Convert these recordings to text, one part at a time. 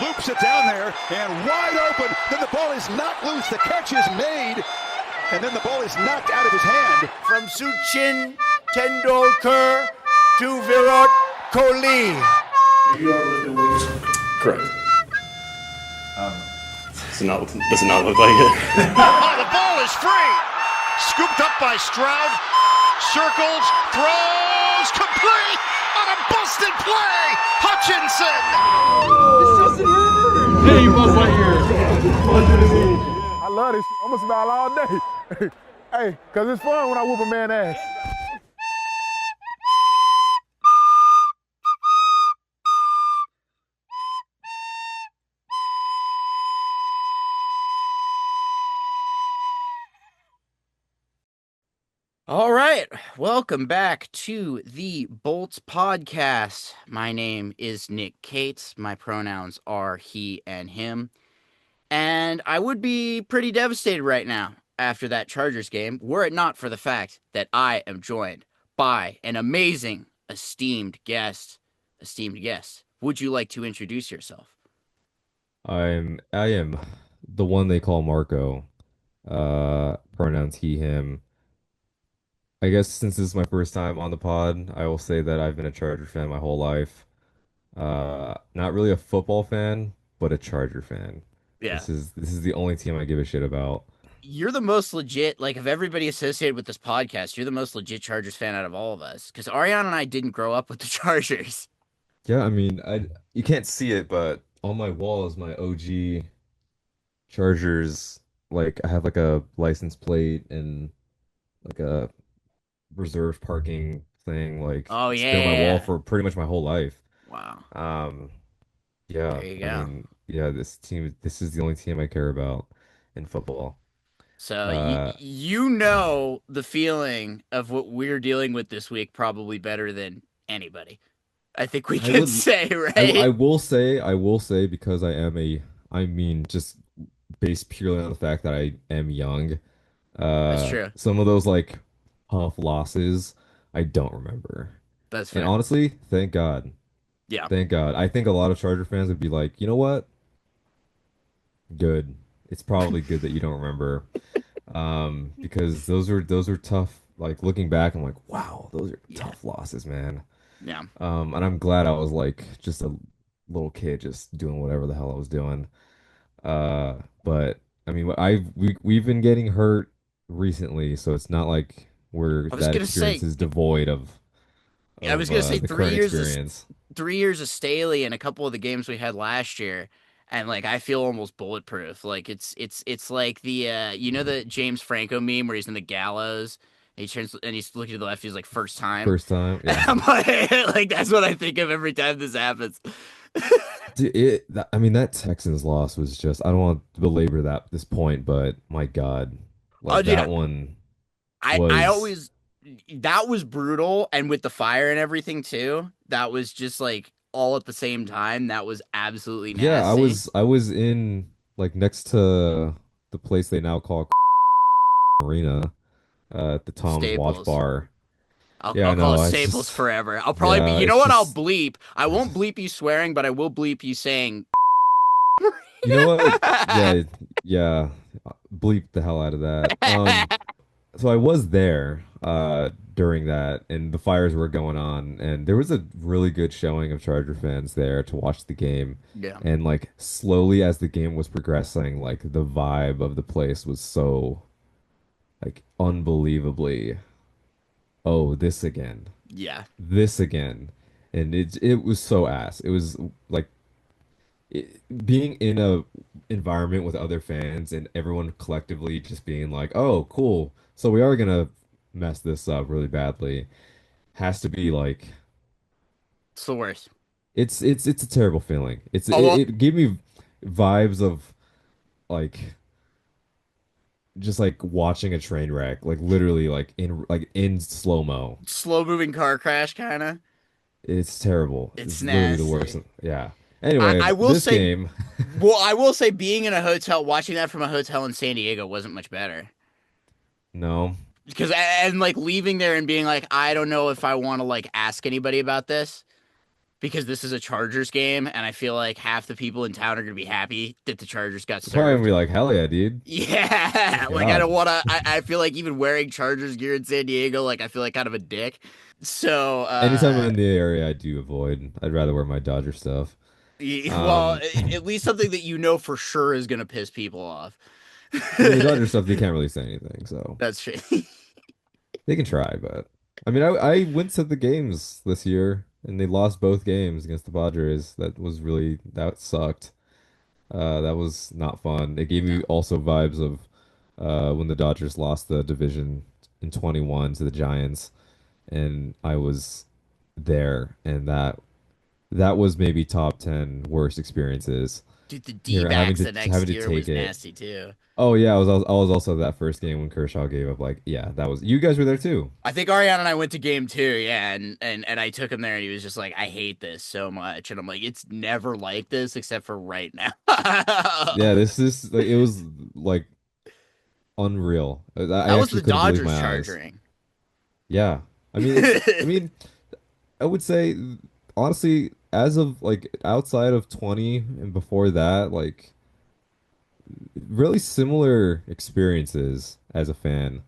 loops it down there, and wide open. Then the ball is knocked loose. The catch is made, and then the ball is knocked out of his hand. From Sachin Tendulkar to Virat Kohli. You are lifting weights? Correct. Does it not look like it? Oh, the ball is free. Scooped up by Stroud. Circles, throws, complete on a busted play. Hutchinson. Hey, you both right here. I love this shit. I'm gonna smile all day. Hey, cause it's fun when I whoop a man's ass. All right, welcome back to the Bolts Podcast. My name is Nick Cates. My pronouns are he and him. And I would be pretty devastated right now after that Chargers game were it not for the fact that I am joined by an amazing, esteemed guest. Would you like to introduce yourself? I am the one they call Marco. Pronouns he, him. I guess since this is my first time on the pod, I will say that I've been a Charger fan my whole life. Not really a football fan, but a Charger fan. Yeah. This is the only team I give a shit about. You're the most legit, like, of everybody associated with this podcast, you're the most legit Chargers fan out of all of us. Because Ariana and I didn't grow up with the Chargers. Yeah, I mean, you can't see it, but on my wall is my OG Chargers. Like, I have like a license plate and like a reserved parking thing. Like, Oh, it's been on my yeah. wall for pretty much my whole life. Wow. Yeah, There you go. I mean, yeah, this is the only team I care about in football. So, you know the feeling of what we're dealing with this week probably better than anybody. I think we can say, right? I will say because I mean, just based purely on the fact that I am young. That's true. Some of those like tough losses, I don't remember. That's fair. And honestly, thank God. Yeah. Thank God. I think a lot of Charger fans would be like, you know what? Good. It's probably good that you don't remember. Because those were tough. Like looking back, I'm like, wow, those are tough losses, man. Yeah. And I'm glad I was like just a little kid just doing whatever the hell I was doing. But I mean, we've been getting hurt recently, so it's not like that experience is devoid of I was gonna say the 3 current years experience. 3 years of Staley and a couple of the games we had last year, and like I feel almost bulletproof. Like it's like the you know the James Franco meme where he's in the gallows. And he turns and he's looking to the left. He's like first time. Yeah. I'm like that's what I think of every time this happens. Dude, I mean, that Texans loss was just, I don't want to belabor this point, but my God, like dude, that one I always that was brutal, and with the fire and everything too, that was just like all at the same time. That was absolutely nasty. Yeah, I was in like next to the place they now call Arena, at the Tom's Staples. Watch Bar. I'll Yeah, call no, it it's Staples just- forever. I'll probably yeah, be. You know it's what? I'll just- bleep. I won't bleep you swearing, but I will bleep you saying. You know what? Yeah, bleep the hell out of that. So I was there during that, and the fires were going on, and there was a really good showing of Charger fans there to watch the game. Yeah. And like slowly as the game was progressing, like the vibe of the place was so like unbelievably, oh, this again. Yeah. This again. And it was so ass. It was like being in a environment with other fans and everyone collectively just being like, oh, cool. So we are gonna mess this up really badly. Has to be like, It's the worst. it's a terrible feeling. Oh, it gave me vibes of like just like watching a train wreck, like literally like in slow-mo. slow moving car crash, kind of. It's terrible. It's literally the nasty. worst. Yeah. Anyway, I will this say- game. Well, I will say, being in a hotel, watching that from a hotel in San Diego wasn't much better. No. Because and like leaving there and being like, I don't know if I want to like ask anybody about this. because this is a Chargers game, and I feel like half the people in town are gonna be happy that the Chargers got You're probably gonna served. be like, hell yeah, dude. Yeah, Good like I don't job. want to. I feel like even wearing Chargers gear in San Diego, like I feel like kind of a dick. So, Anytime I'm in the area, I do avoid. I'd rather wear my Dodger stuff. well, Um, at least something that you know for sure is gonna piss people off. I mean, the Dodger stuff, they can't really say anything, so That's true. they can try. But I mean, I went to the games this year, and they lost both games against the Padres. That sucked. That was not fun. It gave No. me also vibes of when the Dodgers lost the division in 21 to the Giants, and I was there, and that was maybe top 10 worst experiences. Dude, the D Here, backs the having next to year take was it. nasty too. Oh yeah, I was also that first game when Kershaw gave up. Like, yeah, that was you guys were there too. I think Ariana and I went to game two, yeah, and I took him there, and he was just like, "I hate this so much," and I'm like, "It's never like this except for right now." Yeah, this is like it was like unreal. I That was actually the couldn't believe Dodgers my eyes. charging. Yeah. I mean, it's I mean, I would say honestly, as of like outside of 20 and before that, like really similar experiences as a fan,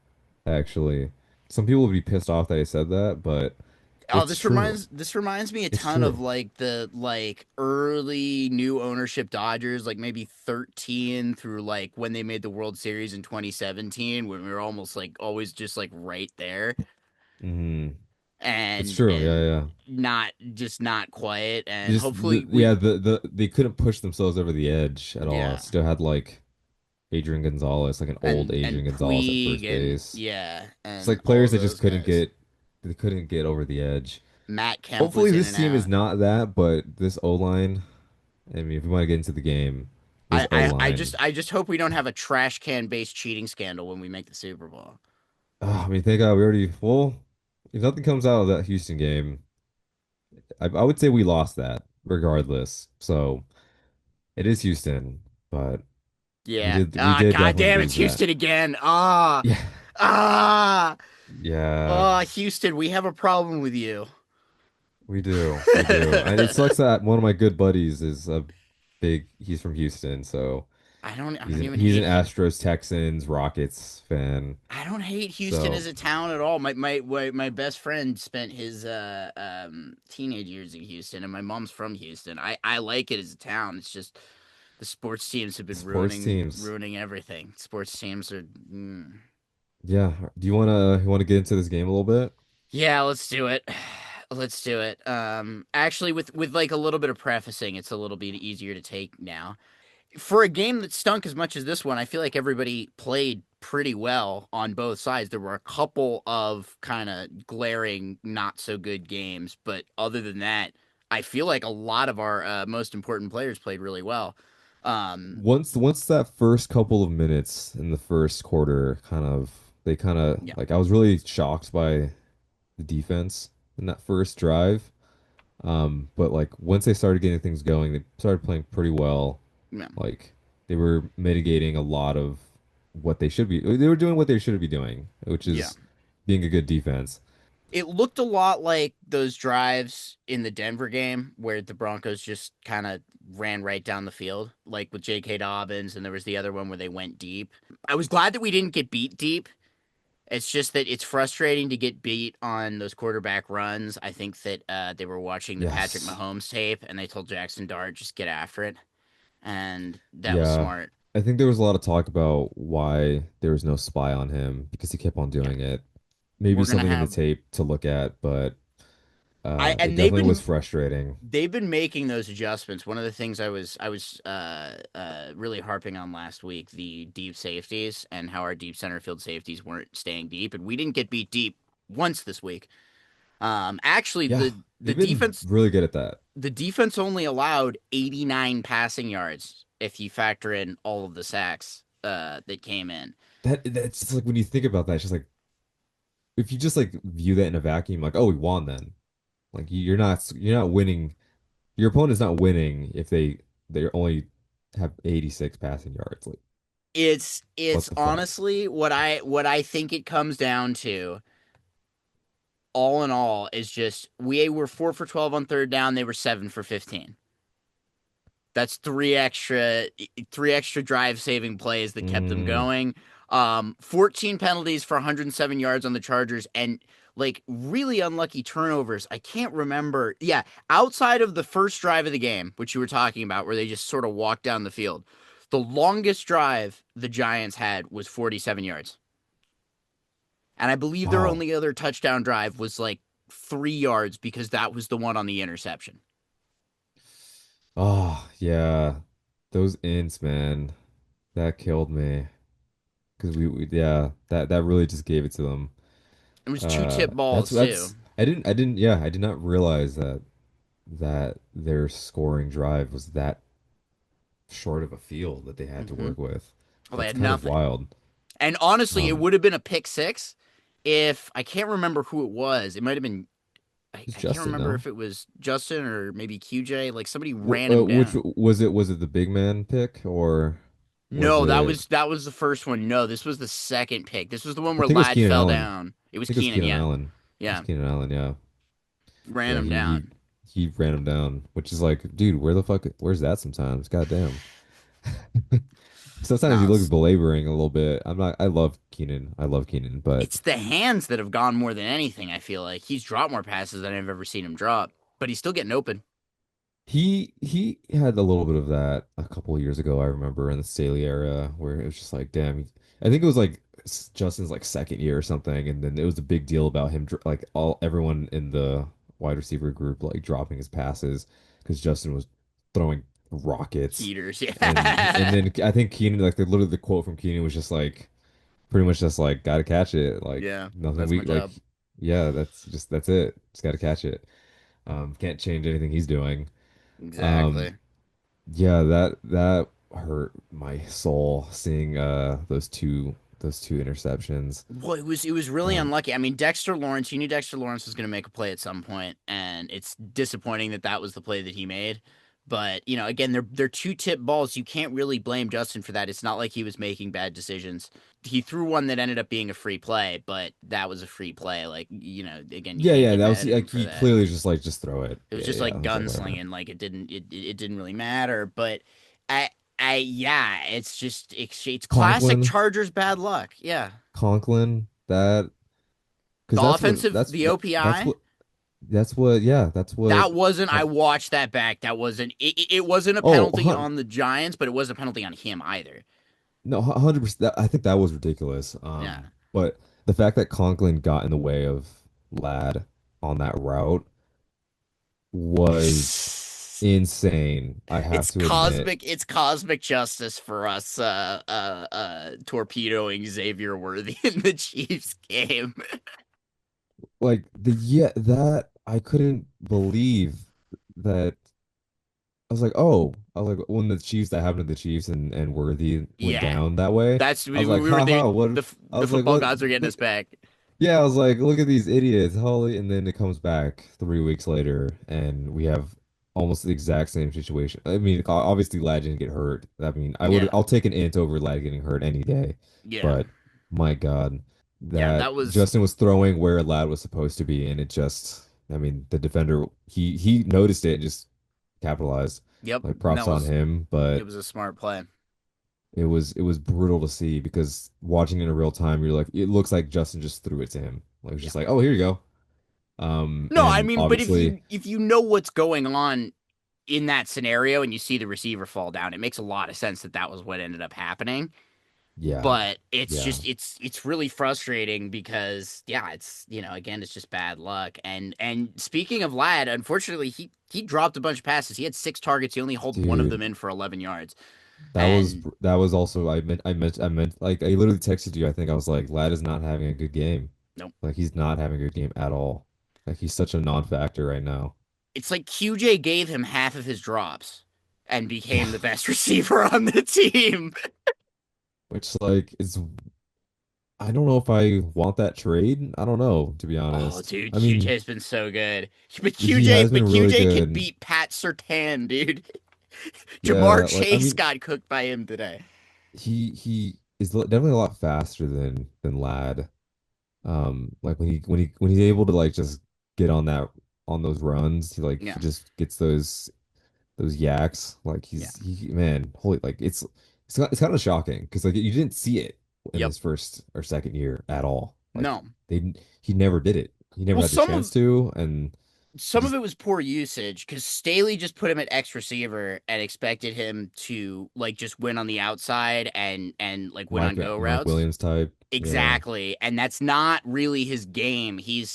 actually. Some people would be pissed off that I said that, but Oh, it's true. this reminds me a It's ton of true. like the like early new ownership Dodgers, like maybe 13 through like when they made the World Series in 2017, when we were almost like always just like right there Hmm. It's and true. Yeah, and yeah. not quiet, and Just hopefully we yeah, they couldn't push themselves over the edge at all. yeah. Still had like Adrian Gonzalez, like an old And Adrian Gonzalez at Puig first and base. yeah, It's and like all players of that just those guys. couldn't get over the edge. Matt Kemp Hopefully was in this and team is out. not that, but this O-line, I mean, if we want to get into the game, this O-line. I just hope we don't have a trash can based cheating scandal when we make the Super Bowl. I mean, thank God we already, well, if nothing comes out of that Houston game, I would say we lost that regardless. So it is Houston, but Yeah. we Ah, did god definitely damn, it's lose that. Houston again. Ah. Yeah. Ah. Yeah, Ah, Houston, we have a problem with you. we do. We do. And it sucks that one of my good buddies is he's from Houston, so I don't even he's an hate Astros, Texans, Rockets fan. I don't hate Houston as So a town at all. My best friend spent his teenage years in Houston, and my mom's from Houston. I like it as a town. It's just the sports teams have been sports teams. ruining everything. Sports teams are Yeah. Do you wanna get into this game a little bit? yeah, let's do it. Let's do it. Actually with like a little bit of prefacing, it's a little bit easier to take now. For a game that stunk as much as this one, I feel like everybody played pretty well on both sides. There were a couple of kind of glaring, not so good games, but other than that, I feel like a lot of our most important players played really well. Um, Once that first couple of minutes in the first quarter kind of yeah, like I was really shocked by the defense in that first drive. But like once they started getting things going, they started playing pretty well. yeah, Like they were mitigating a lot of what they should be. They were doing what they should be doing, which yeah. is being a good defense. It looked a lot like those drives in the Denver game where the Broncos just kind of ran right down the field, like with J.K. Dobbins, and there was the other one where they went deep. I was glad that we didn't get beat deep. It's just that it's frustrating to get beat on those quarterback runs. I think that they were watching the Patrick Yes. Mahomes tape and they told Jackson Dart just get after it, and that was Yeah. smart. I think there was a lot of talk about why there was no spy on him because he kept on Yeah, doing it. Maybe we're gonna something in the have tape to look at, but I it and definitely was frustrating. they've been making those adjustments. One of the things I was really harping on last week, the deep safeties and how our deep center field safeties weren't staying deep, and we didn't get beat deep once this week. Actually, Yeah, the they've been defense really good at that. only allowed 89 passing yards if you factor in all of the sacks that came in. That's just like when you think about that, it's just like if you just like view that in a vacuum, like, oh, we won then. Like you're not winning. Your opponent's not winning if they only have 86 passing yards. Like what It's the fuck? honestly what I think it comes down to all in all is just we were 4 for 12 on third down. They were 7 for 15. That's three extra drive saving plays that kept them Mm. going. 14 penalties for 107 yards on the Chargers and like really unlucky turnovers. I can't remember. Yeah, outside of the first drive of the game, which you were talking about, where they just sort of walked down the field, the longest drive the Giants had was 47 yards. And I believe their Oh, only other touchdown drive was like 3 yards because that was the one on the interception. oh, yeah. Those ints, man, that killed me. Because yeah, that really just gave it to them. It was two tip balls too. That's I did not realize that their scoring drive was that short of a field that they had to Mm-hmm. work with. Well, they That's had kind of nothing. wild. And honestly, it Um, would have been a pick six if I can't remember who it was. It might have been it's I can't Justin, remember no? if it was Justin or maybe QJ. Like somebody ran him Which down. was it? Was it the big man pick or was No, that it? was that was the first one. No, this was the second pick. This was the one I where think it was Ladd Keenan fell Allen. down. It I was think it was Keenan, Keenan yeah. Allen. It was Yeah. Keenan Allen. Yeah, Ran yeah. him He down. he ran him down, which is like, dude, where the fuck? Where's that? Sometimes, goddamn. Sometimes he No, looks belaboring a little bit. I'm not. I love Keenan. I love Keenan, but it's the hands that have gone more than anything, I feel like. He's dropped more passes than I've ever seen him drop, but he's still getting open. he had a little bit of that a couple of years ago. I remember in the Staley era where it was just like, damn. I think it was like Justin's like second year or something, and then it was a big deal about him, like all everyone in the wide receiver group like dropping his passes because Justin was throwing rockets, Heaters, and yeah. then I think Keenan, like literally the quote from Keenan was just like pretty much just like gotta catch it, like Yeah, nothing that's my we like. job. Yeah, that's it. Just gotta catch it. Can't change anything he's doing. Um, Exactly. yeah, that hurt my soul seeing those two interceptions. Well, it was really Um, unlucky. I mean, Dexter Lawrence, you knew Dexter Lawrence was going to make a play at some point, and it's disappointing that that was the play that he made. But again, they're two tip balls. You can't really blame Justin for that. It's not like he was making bad decisions. He threw one that ended up being a free play, but that was a free play. Like again, you yeah, can't yeah, get that was mad at him like for he that. clearly just throw it. It was Yeah, just yeah, like I was like whatever. gunslinging. Like it didn't really matter. But yeah, it's just it's classic Conklin, Chargers bad luck. Yeah. Conklin, that because The offensive, the OPI, that's what yeah, that's what. that wasn't. I watched that back. That wasn't. It wasn't a Oh, penalty on the Giants, but it wasn't a penalty on him either. no, 100%. I think that was ridiculous. Yeah. But the fact that Conklin got in the way of Ladd on that route was insane. I have It's to admit. cosmic. It's cosmic justice for us. Torpedoing Xavier Worthy in the Chiefs game. Like that I couldn't believe that. I was like when the Chiefs that happened to the Chiefs and Worthy went Yeah, down that way. that's I we, was like, we were haha, what? I the was like, football what? gods are getting us Look, back. yeah, I was like, look at these idiots. Holy, and then it comes back 3 weeks later, and we have almost the exact same situation. I mean, obviously, Lad didn't get hurt. I mean, Yeah, I'll take an int over Lad getting hurt any day. yeah, But my God, yeah. that That was Justin was throwing where Lad was supposed to be, and it just, I mean, the defender he noticed it and just capitalized. yep. Like That props on was him, it but was a smart play. it was brutal to see because watching it in real time, you're like, it looks like Justin just threw it to him. Like it's Yeah. just like, oh, here you go. No, I And mean, but if obviously, you know what's going on in that scenario and you see the receiver fall down, it makes a lot of sense that that was what ended up happening. yeah, But it's yeah, just it's really frustrating because yeah, it's again it's just bad luck. And speaking of Ladd, unfortunately he dropped a bunch of passes. He had 6 targets. He only held one of them dude, in for 11 yards. that was And that was also I meant like I literally texted you. I think I was like, Lad is not having a good game. nope. Like he's not having a good game at all. Like he's such a non-factor right now. It's like QJ gave him half of his drops and Yeah, became the best receiver on the team. which like is I don't know if I want that trade. I don't know, to be Oh, honest. dude, I mean, QJ's been so good. But he QJ, has but been really QJ can good. beat Pat Sertan, dude. Jamar Yeah, like I Chase mean, got cooked by him today. he is definitely a lot faster than Lad. Like when he's able to like just get on that on those runs, he Yeah, just gets those yaks. Like yeah, he man, holy like it's kind of shocking because like you didn't see it in yep. his first or second year at all. Like No. he never did it. He never Well, had the chance to, and he some of just it was poor usage because Staley just put him at X receiver and expected him to like just win on the outside and like win on go Mike routes. Williams type. Yeah. Exactly. And that's not really his game. He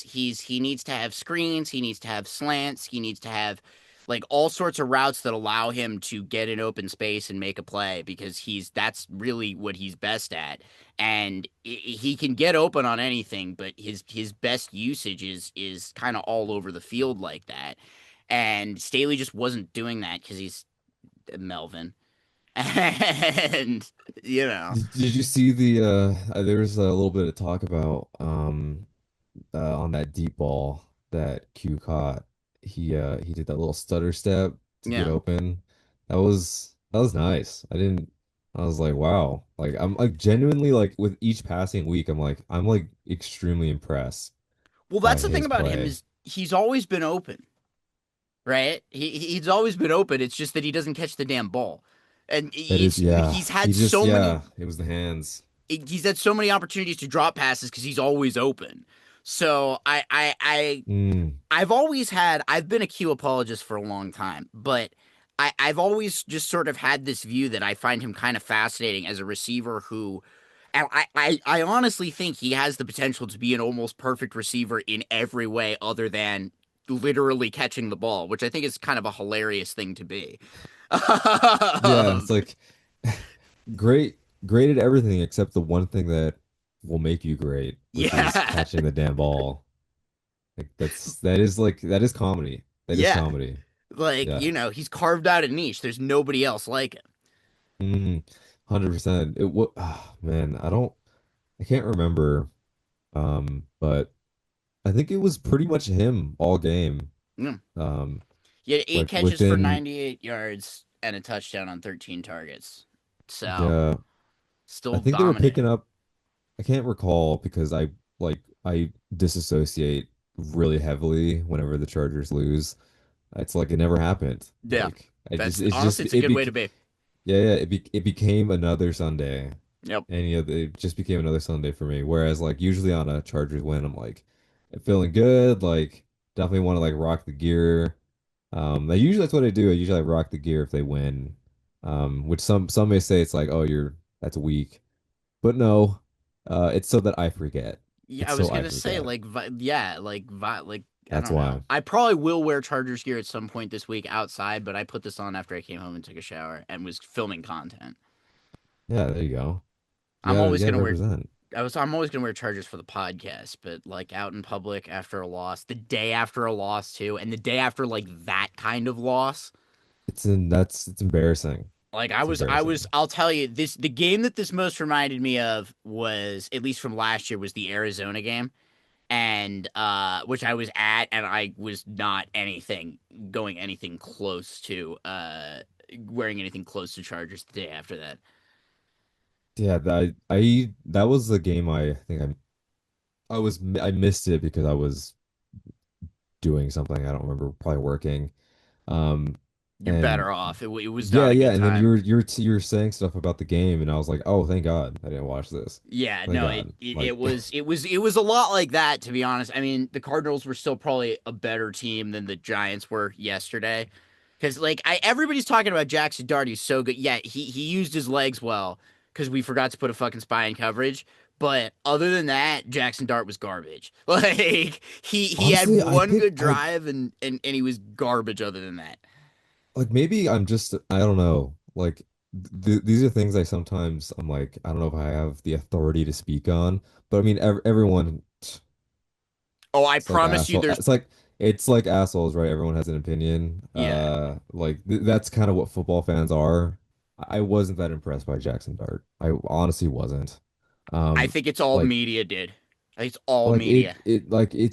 needs to have screens, he needs to have slants, he needs to have like all sorts of routes that allow him to get in open space and make a play because he's that's really what he's best at. And he can get open on anything, but his best usage is kind of all over the field like that. And Staley just wasn't doing that because he's Melvin. And you know, Did you see there was a little bit of talk about on that deep ball that Q caught. He did that little stutter step to get yeah. open. That was nice. I was like, wow. Like I'm like genuinely like with each passing week, I'm like extremely impressed Well, by that's the thing his about him play. is he's always been open, right? He's always been open. It's just that he doesn't catch the damn ball, and That is, it's yeah. he's He had just, so many yeah, it was the hands. he's had so many opportunities to drop passes because he's always open. So Mm, I've been a Q apologist for a long time, but I've always just sort of had this view that I find him kind of fascinating as a receiver who and I honestly think he has the potential to be an almost perfect receiver in every way other than literally catching the ball, which I think is kind of a hilarious thing to be. yeah, it's like great, great at everything except the one thing that will make you great, which is Yeah. catching the damn ball. Like that is like that is comedy. That is Yeah. comedy. Like, Yeah. he's carved out a niche. There's nobody else like him. 100%. Man, I can't remember. But I think it was pretty much him all game. Mm. Um, He had eight like catches for within 98 yards and a touchdown on 13 targets. So, yeah, I still think they were dominating. picking up. I can't recall because I disassociate really heavily whenever the Chargers lose. It's like it never happened. Yeah. Like I just That's it's honestly just it's a good way to be. yeah, it became another Sunday. Yep. And yeah, it just became another Sunday for me. Whereas like usually on a Chargers win, I'm like feeling good, like definitely want to like rock the gear. Usually that's what I do. I usually like, rock the gear if they win. Which some may say it's like, oh, that's weak. But no, it's so that I forget. Yeah, It's I was so I gonna say forget. like yeah, like I That's don't know. why. I probably will wear Chargers gear at some point this week outside, but I put this on after I came home and took a shower and was filming content. Yeah, there you go. I'm always You gotta gonna wear represent. I'm always gonna wear Chargers for the podcast, but like out in public after a loss, the day after a loss too, and the day after like that kind of loss. It's embarrassing. Like It's embarrassing. I'll tell you the game that this most reminded me of was at least from last year was the Arizona game and which I was at and I was not anything close to wearing anything close to Chargers the day after that. Yeah, that was the game I think I missed it because I was doing something. I don't remember, probably working. Um, You're and better off. It was yeah, not a yeah, good and then time. you were saying stuff about the game, and I was like, oh, thank God I didn't watch this. Yeah, Thank no, God. it Like, was a lot like that to be honest. I mean, the Cardinals were still probably a better team than the Giants were yesterday. Because like everybody's talking about Jackson Dart, he's so good. Yeah, he used his legs well because we forgot to put a fucking spy in coverage. But other than that, Jackson Dart was garbage. Like he had honestly, I one think good drive and he was garbage other than that. like maybe I'm just I don't know. Like these are things I'm like I don't know if I have the authority to speak on, but I mean everyone Oh, I it's like promise you, there's it's like assholes, right? Everyone has an opinion. yeah. Like th that's kind of what football fans are. I wasn't that impressed by Jackson Dart. I honestly wasn't. I Um, think it's all like media, dude. I think it's all media.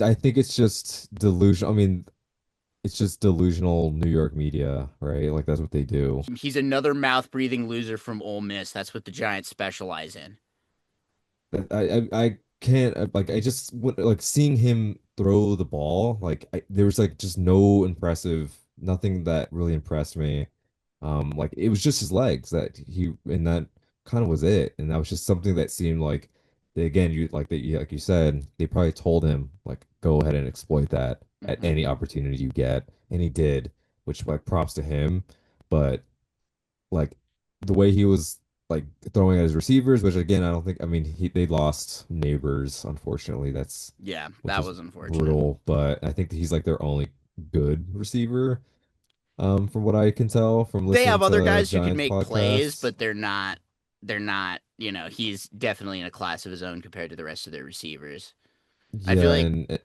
I think it's just delusion. I mean, it's just delusional New York media, right? Like that's what they do. He's another mouth breathing loser from Ole Miss. That's what the Giants specialize in. I can't like I just like seeing him throw the ball there was like just no impressive nothing that really impressed me. Like it was just his legs that he and that kind of was it, and that was just something that seemed like again you like that you like you said they probably told him like go ahead and exploit that at Hmm. any opportunity you get, and he did, which like props to him. But like the way he was like throwing at his receivers, which again, I don't think, I mean, they lost neighbors, unfortunately. That's Yeah, which that is was unfortunate. brutal, but I think he's like their only good receiver, from what I can tell from They listening have other to guys who can Giants make plays, podcasts. but they're not, he's definitely in a class of his own compared to the rest of their receivers. I feel Yeah, like and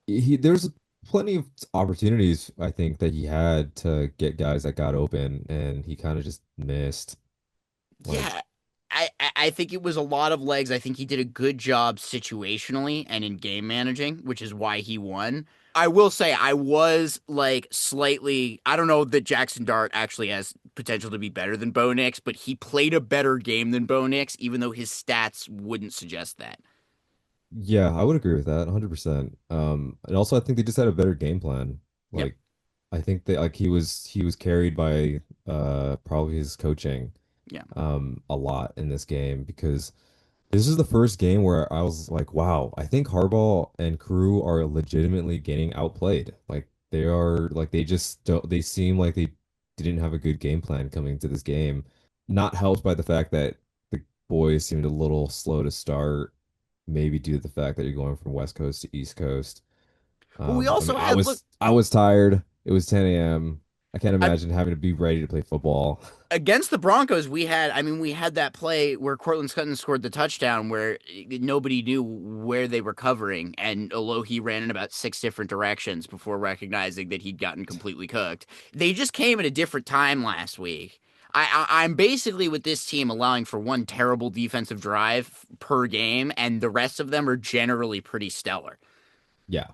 there's plenty of opportunities I think that he had to get guys that got open, and he kind of just missed. Like, yeah, I think it was a lot of legs. I think he did a good job situationally and in game managing, which is why he won. I will say I was like slightly I don't know that Jackson Dart actually has potential to be better than Bo Nix, but he played a better game than Bo Nix, even though his stats wouldn't suggest that. yeah, I would agree with that 100%. And also I think they just had a better game plan. Yep. Like I think that like he was carried by probably his coaching Yeah. a lot in this game, because this is the first game where I was like, wow, I think Harbaugh and crew are legitimately getting outplayed. Like they are like they just don't they seem like they didn't have a good game plan coming into this game. Not helped by the fact that the boys seemed a little slow to start, maybe due to the fact that you're going from West Coast to East Coast. Well, we I mean, also had look I was tired. It was 10 a.m. I can't I imagine having to be ready to play football. against the Broncos, we had that play where Cortland Sutton scored the touchdown where nobody knew where they were covering, and Alohi ran in about six different directions before recognizing that he'd gotten completely cooked. They just came at a different time last week. I'm basically with this team allowing for one terrible defensive drive per game, and the rest of them are generally pretty stellar. Yeah.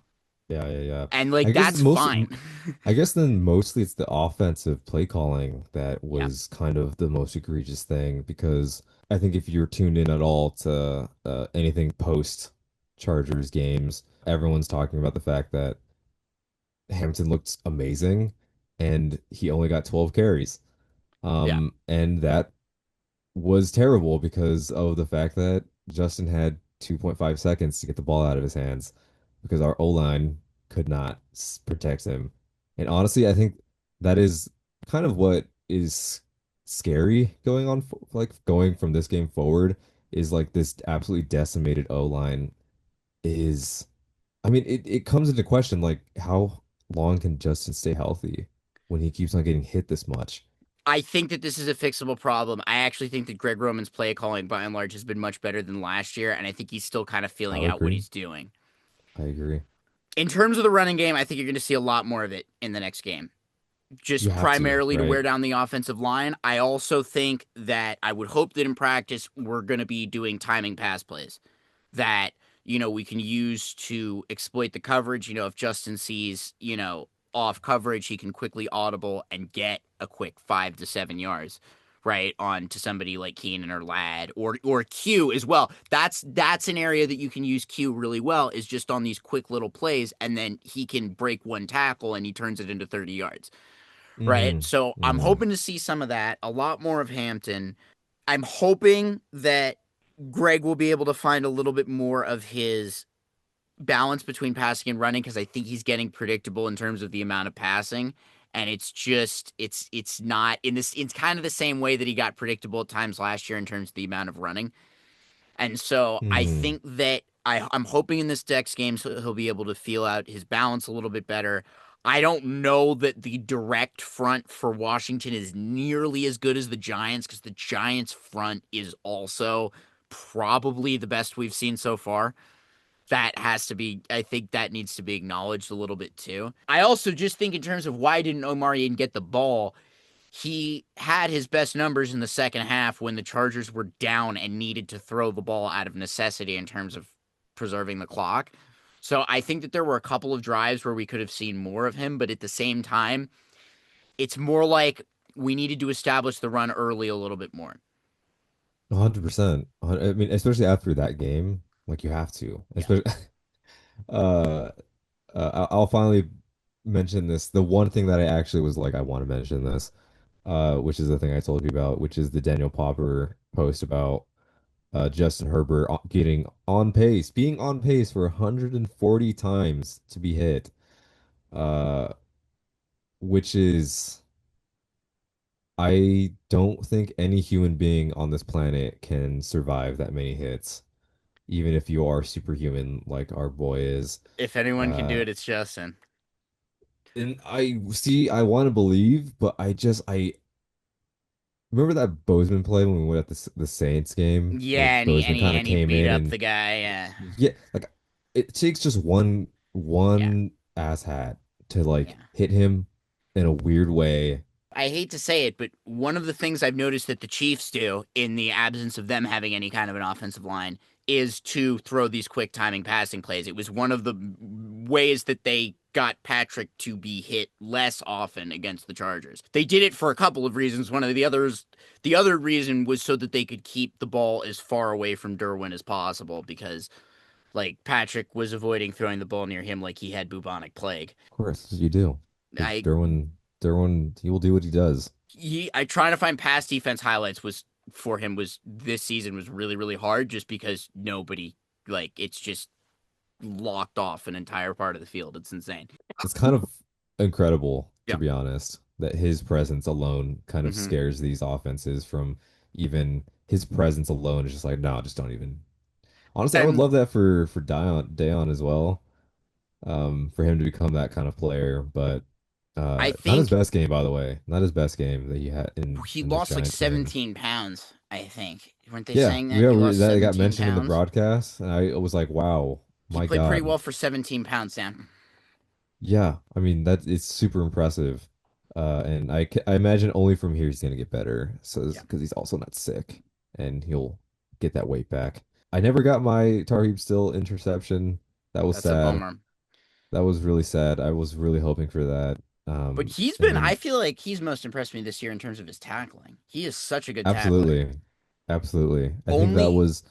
Yeah, yeah, yeah. And I like guess that's fine. I guess then mostly it's the offensive play calling that Yeah. was kind of the most egregious thing, because I think if you're tuned in at all to anything post Chargers games, everyone's talking about the fact that Hampton looked amazing and he only got 12 carries. Yeah. And that was terrible because of the fact that Justin had 2.5 seconds to get the ball out of his hands because our O-line could not protect him. And honestly, I think that is kind of what is scary going on, like going from this game forward, is like this absolutely decimated O-line is, I mean, it comes into question like how long can Justin stay healthy when he keeps on getting hit this much? I think that this is a fixable problem. I actually think that Greg Roman's play calling by and large has been much better than last year, and I think he's still kind of I feeling would out what agree. he's doing. I agree. In terms of the running game, I think you're going to see a lot more of it in the next game. You Just have to, primarily to right? wear down the offensive line. I also think that I would hope that in practice we're going to be doing timing pass plays that we can use to exploit the coverage. If Justin sees off coverage, he can quickly audible and get a quick 5 to 7 yards right on to somebody like Keenan or Ladd or Q as well. That's an area that you can use Q really well, is just on these quick little plays, and then he can break one tackle and he turns it into 30 yards. Right. Hmm. So I'm Hmm. hoping to see some of that, a lot more of Hampton. I'm hoping that Greg will be able to find a little bit more of his balance between passing and running, because I think he's getting predictable in terms of the amount of passing. And it's just it's not in this it's kind of the same way that he got predictable at times last year in terms of the amount of running. And so I Hmm. think that I'm hoping in this next game so he'll be able to feel out his balance a little bit better. I don't know that the direct front for Washington is nearly as good as the Giants, because the Giants front is also probably the best we've seen so far. That has to be, I think that needs to be acknowledged a little bit too. I also just think in terms of why didn't Omarion get the ball, he had his best numbers in the second half when the Chargers were down and needed to throw the ball out of necessity in terms of preserving the clock. So I think that there were a couple of drives where we could have seen more of him, but at the same time, it's more like we needed to establish the run early a little bit more. 100%. I mean, especially after that game. Like you have to. Yeah. Especially uh I'll finally mention this. The one thing that I actually was like, I want to mention this, which is the thing I told you about, which is the Daniel Popper post about Justin Herbert getting on pace, being on pace for 140 times to be hit, uh, which is, I don't think any human being on this planet can survive that many hits, even if you are superhuman like our boy is. If anyone can do Uh, it, it's Justin. and I see, I want to believe, but I remember that Bozeman play when we went at the Saints game where Yeah, and he and Bozeman he kind of and he came beat in up and the guy. Yeah, yeah, like it takes just yeah, one ass hat to like yeah. hit him in a weird way. I hate to say it, but one of the things I've noticed that the Chiefs do in the absence of them having any kind of an offensive line is to throw these quick timing passing plays. It was one of the ways that they got Patrick to be hit less often against the Chargers. They did it for a couple of reasons. One of the other reason was so that they could keep the ball as far away from Derwin as possible because like Patrick was avoiding throwing the ball near him like he had bubonic plague. Of course, you do. Because I Derwin, he will do what he does. I trying to find past defense highlights was for him was this season was really really hard just because nobody like it's just locked off an entire part of the field. It's insane. It's kind of incredible, to Yeah. be honest, that his presence alone kind of hmm scares these offenses from even his presence alone is just like, no, just don't even. Honestly, I would And love that for Dion as well. For him to become that kind of player, but I not his think best game, by the way. Not his best game that he had he in this lost like Giants game. 17 pounds. I think weren't they Yeah, saying that he lost that got 17 mentioned in the pounds? broadcast, and I was like, wow, He my played pretty God. well for 17 pounds, Sam. Yeah, I mean that it's super impressive. And I imagine only from here he's gonna get better. So Yeah, because he's also not sick and he'll get that weight back. I never got my Tar Heel still interception. That was that's a sad. bummer. That was really sad. I was really hoping for that. But he's And been then I feel like he's most impressed me this year in terms of his tackling. He is such a good tackler. absolutely, absolutely. I think that Only was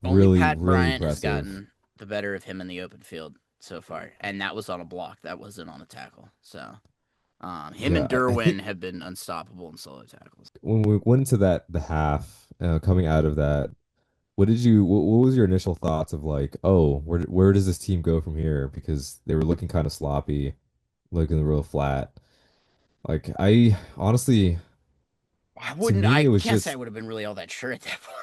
Only really, Pat really Bryant has impressive. gotten the better of him in the open field so far, and that was on a block. That wasn't on a tackle. So, him Yeah, and I Derwin think have been unstoppable in solo tackles. when we went into the half, coming out of that, what was your initial thoughts of like, oh, where does this team go from here? Because they were looking kind of sloppy, looking real flat. Like I honestly, to me, I it was can't say I just would have been really all that sure at that point.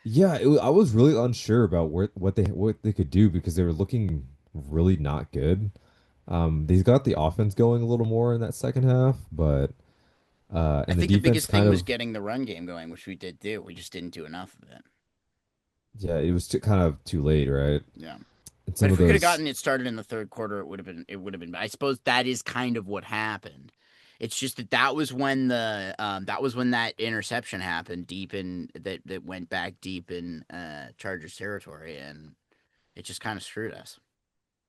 yeah, I was really unsure about what they could do because they were looking really not good. They got the offense going a little more in that second half, but I and the think the defense biggest thing kind was of getting the run game going, which we did do. We just didn't do enough of it. yeah, it was kind of too late, right? Yeah. And But some if of we could have those gotten it started in the third quarter, it would have been. I suppose that is kind of what happened. It's just that that was when that interception happened deep in that went back deep in Chargers territory, and it just kind of screwed us.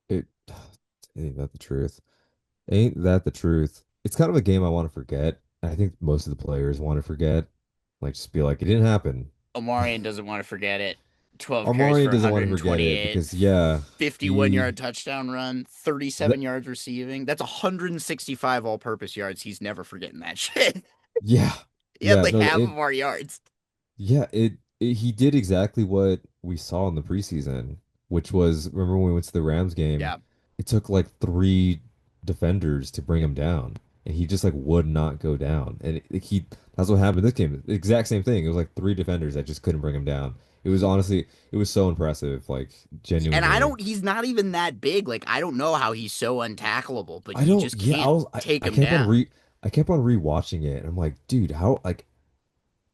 it ain't that the truth. Ain't that the truth? It's kind of a game I want to forget. And I think most of the players want to forget. Like just be like, it didn't happen. Omarion doesn't want to forget it. 12 carries Armani for doesn't want to forget it 128, because yeah, 51-yard he touchdown run, th 37 yards receiving. That's 165 all-purpose yards. He's never forgetting that shit. yeah. He had Yeah, like no, half of our yards. he did exactly what we saw in the preseason, which was remember when we went to the Rams game, Yeah. it took like three defenders to bring him down, and he just like would not go down. And he that's what happened this game. The exact same thing. It was like three defenders that just couldn't bring him down. It was honestly, it was so impressive, like And genuinely. he's not even that big. Like, I don't know how he's so untackleable, but I you don't, just yeah, can't take him down. I kept on rewatching it, and I'm like, dude, how like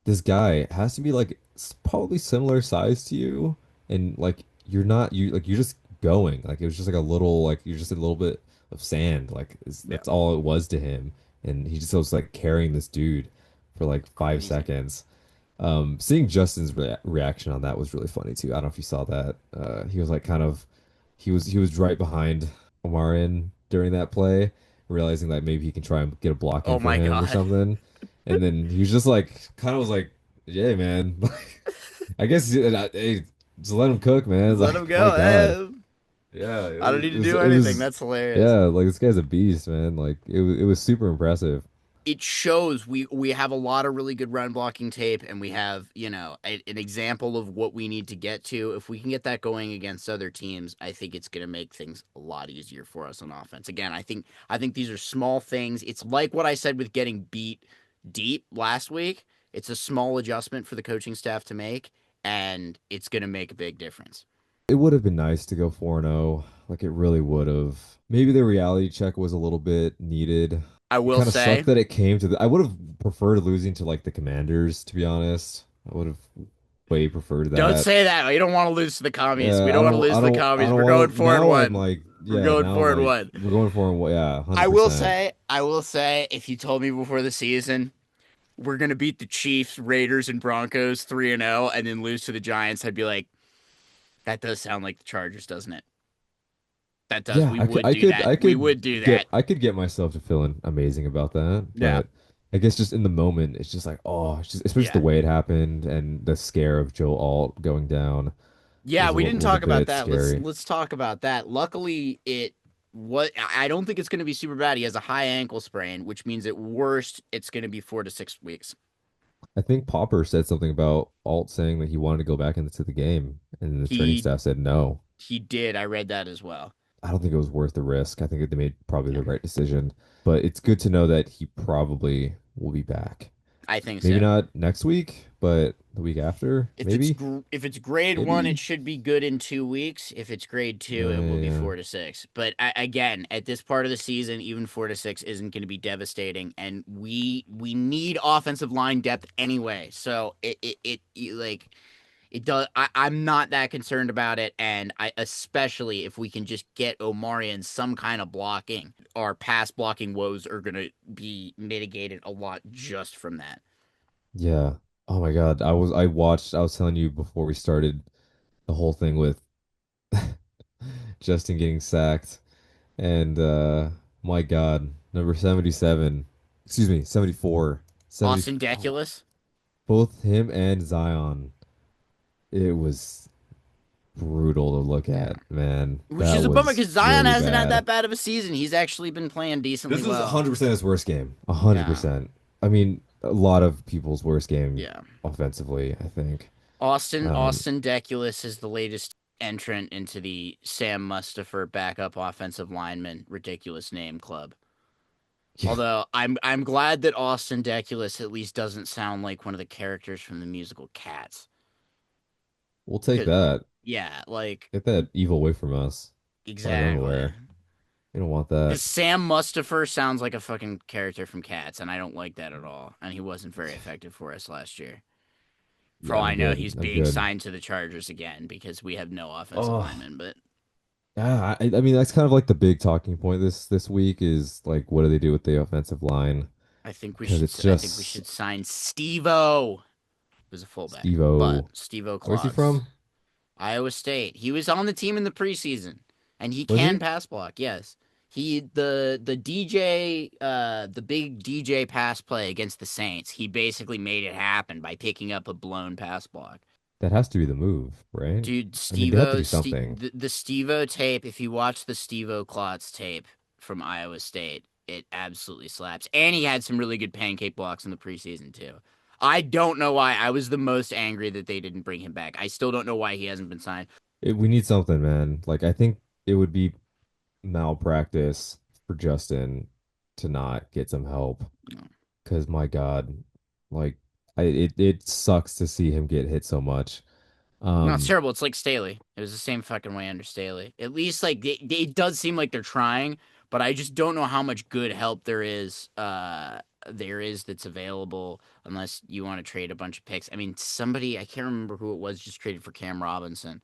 this guy has to be like probably similar size to you, and like you're not you're just going like it was just like a little like you're just a little bit of sand like Yeah. that's all it was to him, and he just was like carrying this dude for like five Crazy. seconds. Seeing Justin's reaction on that was really funny too. I don't know if you saw that. He was like kind of he was right behind Omarion during that play, realizing that maybe he can try and get a block in Oh for my him or God. something. And then he was just like kind of was like, "Yeah, man." I guess hey, just let him cook, man. Let him Like, my go. God. Yeah, I don't need to do it anything. was That's hilarious. yeah, like this guy's a beast, man. Like it was super impressive. It shows we have a lot of really good run blocking tape, and we have an example of what we need to get to. If we can get that going against other teams, I think it's going to make things a lot easier for us on offense. Again, I think these are small things. It's like what I said with getting beat deep last week. It's a small adjustment for the coaching staff to make, and it's going to make a big difference. It would have been nice to go 4-0. Like it really would have. Maybe the reality check was a little bit needed. I It will kind of say, sucked that it came to I would have preferred losing to like the Commanders, to be honest. I would have way preferred don't that. say that. We don't want to lose to the commies. We Yeah, don't want to lose to the I commies. don't We're going want to. four and Now I'm one. like, We're yeah, going now I'm four and like, one. we're going for yeah, I will 100%. say, if you told me before the season we're gonna beat the Chiefs, Raiders, and Broncos 3-0, and then lose to the Giants, I'd be like, that does sound like the Chargers, doesn't it? That does. Yeah, We would do that. We would do that. I could get myself to feeling amazing about that, Yeah. but I guess just in the moment, it's just like, oh, it's just especially Yeah. the way it happened and the scare of Joe Alt going down Yeah, was we didn't was a talk about bit that. scary. Let's talk about that. Luckily, I don't think it's going to be super bad. He has a high ankle sprain, which means at worst it's going to be 4 to 6 weeks. I think Popper said something about Alt saying that he wanted to go back into the game, and the training He staff said no. he did. I read that as well. I don't think it was worth the risk. I think they made probably Yeah, the right decision, but it's good to know that he probably will be back. I think Maybe so. not next week, but the week after, maybe. If it's grade 1, it Maybe. should be good in 2 weeks. If it's grade 2, Yeah, it will be yeah. 4 to 6. But again, at this part of the season, even 4 to 6 isn't going to be devastating, and we need offensive line depth anyway. So like it does. I'm not that concerned about it, and especially if we can just get Omarion some kind of blocking, our pass blocking woes are going to be mitigated a lot just from that. Yeah. Oh my God. I was telling you before we started the whole thing with Justin getting sacked and my God, number 77, excuse me, 74, 70, Austin oh, Deculus. both him and Zion. It was brutal to look Yeah. at, man. Which That is a bummer was because Zion really hasn't had bad. that bad of a season. He's actually been playing decently This was well. 100% his worst game. Yeah. 100%. I mean, a lot of people's worst game Yeah. offensively, I think. Austin Deculus is the latest entrant into the Sam Mustipher backup offensive lineman ridiculous name club. Yeah, Although I'm glad that Austin Deculus at least doesn't sound like one of the characters from the musical Cats. we'll take 'Cause- that. Yeah, like Get that evil away from us. As far as I'm exactly. aware. We don't want that. Because Sam Mustipher sounds like a fucking character from Cats, and I don't like that at all. And he wasn't very effective for us last year. For Yeah, all I'm I know, good. he's I'm being good. signed to the Chargers again because we have no offensive Oh, linemen. But yeah. I mean, that's kind of like the big talking point this week is like, what do they do with the offensive line? Because it's I think we just should sign Steve-O, who's a fullback, but Steve-O. Steve-O Where's he Clogs, from? Iowa State. He was on the team in the preseason, and he Was can he? pass block. Yes, the DJ the big DJ pass play against the Saints. He basically made it happen by picking up a blown pass block. That has to be the move, right? Dude, I mean, they have to do something. The Steve-O tape, if you watch the Steve-O Klotz tape from Iowa State, it absolutely slaps. And he had some really good pancake blocks in the preseason, too. I don't know why. I was the most angry that they didn't bring him back. I still don't know why he hasn't been signed. We need something, man. Like, I think it would be malpractice for Justin to not get some help. No. Because my God, like it sucks to see him get hit so much. No, it's Um, terrible. It's like Staley. It was the same fucking way under Staley. At least, like, it does seem like they're trying, but I just don't know how much good help there is that's available unless you want to trade a bunch of picks. I mean, somebody, I can't remember who it was, just traded for Cam Robinson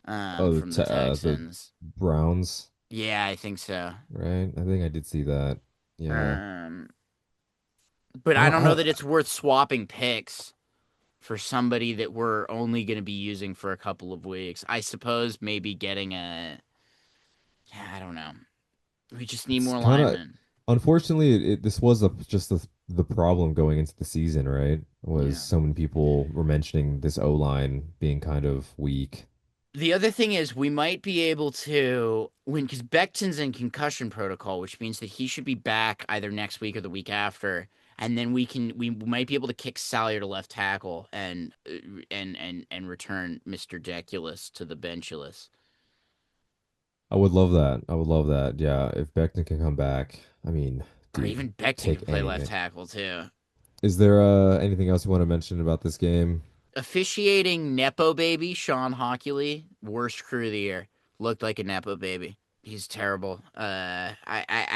oh, from the the Texans. Browns, Yeah, I think so. right? I think I did see that. Yeah. Um, but I don't know I that it's worth swapping picks for somebody that we're only going to be using for a couple of weeks. I suppose maybe getting I don't know. We just need it's more kind of linemen. unfortunately this was just the problem going into the season, right? Was Yeah. so many people were mentioning this O-line being kind of weak. The other thing is we might be able to when because Becton's in concussion protocol, which means that he should be back either next week or the week after, and then we might be able to kick Salyer to left tackle and return Mr. Deculus to the benchulus. I would love that. I would love that. Yeah, if Becton can come back, I mean, Or dude, even Becton take could play any left minute. tackle too. Is there anything else you want to mention about this game? Officiating Nepo baby Sean Hockley, worst crew of the year. Looked like a Nepo baby. He's terrible. I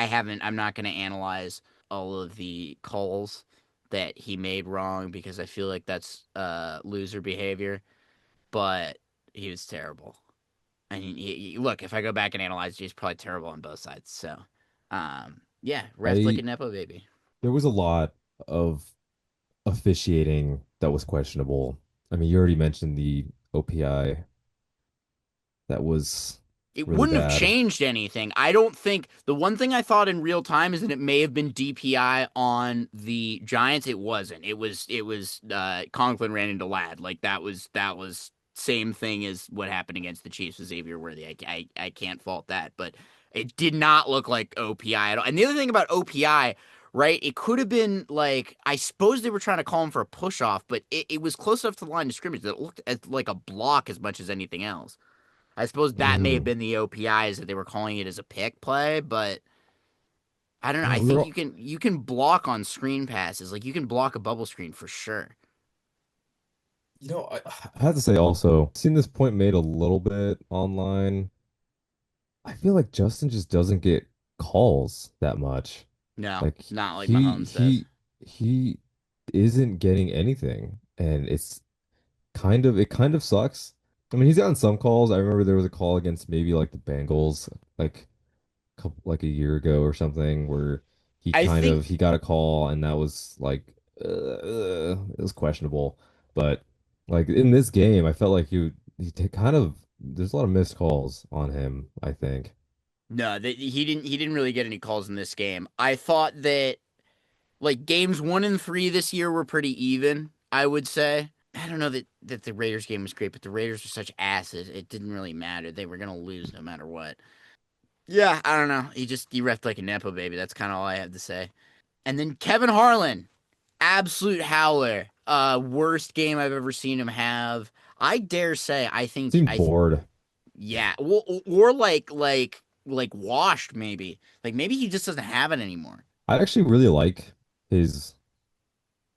haven't. I'm not going to analyze all of the calls that he made wrong because I feel like that's loser behavior. But he was terrible. I mean, look, if I go back and analyze, he's probably terrible on both sides. So, yeah, ref like I a Nepo baby. There was a lot of officiating that was questionable. I mean, you already mentioned the OPI that was It really wouldn't have bad. changed anything. I don't think the one thing I thought in real time is that it may have been DPI on the Giants. It wasn't. It was Conklin ran into Ladd. Like that was same thing as what happened against the Chiefs with Xavier Worthy. I can't fault that, but it did not look like OPI at all. And the other thing about OPI, right? It could have been like I suppose they were trying to call him for a push off, but it was close enough to the line of scrimmage that it looked like a block as much as anything else. I suppose that may have Mm. been the OPIs that they were calling it as a pick play, but I don't know. Yeah, I we think were, you can block on screen passes. Like you can block a bubble screen for sure. I have to say also, seen this point made a little bit online. I feel like Justin just doesn't get calls that much. No, Like not like Mahomes does. he isn't getting anything, and it kind of sucks. I mean, he's gotten some calls. I remember there was a call against maybe like the Bengals, like like a year ago or something, where I think he got a call, and that was like it was questionable. But like in this game, I felt like kind of there's a lot of missed calls on him, I think. no, that he didn't really get any calls in this game. I thought that like games 1 and 3 this year were pretty even, I would say. I don't know that the Raiders game was great, but the Raiders were such asses. It didn't really matter. They were gonna lose no matter what. Yeah, I don't know. He refed like a Nepo baby. That's kind of all I have to say. And then Kevin Harlan, absolute howler. Worst game I've ever seen him have. I dare say Seemed bored. yeah, or like washed maybe. Like maybe he just doesn't have it anymore. I actually really like his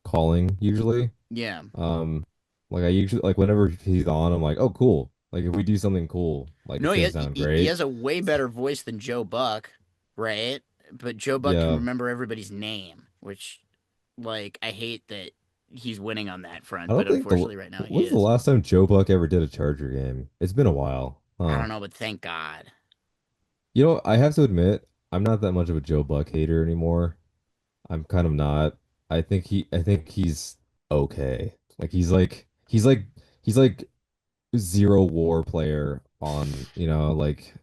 calling usually. Yeah. Um, like I usually like whenever he's on, I'm like, oh, cool. Like if we do something cool, like No, it's he gonna has, sound he great. has a way better voice than Joe Buck, right? But Joe Buck can Yeah. remember everybody's name, which like I hate that he's winning on that I front, but don't think unfortunately right now he when's the is. last time Joe Buck ever did a Charger game? It's been a while. I Huh. don't know, but thank God. You know, I have to admit, I'm not that much of a Joe Buck hater anymore. I'm kind of not. I think he's okay. Like he's like zero war player on, like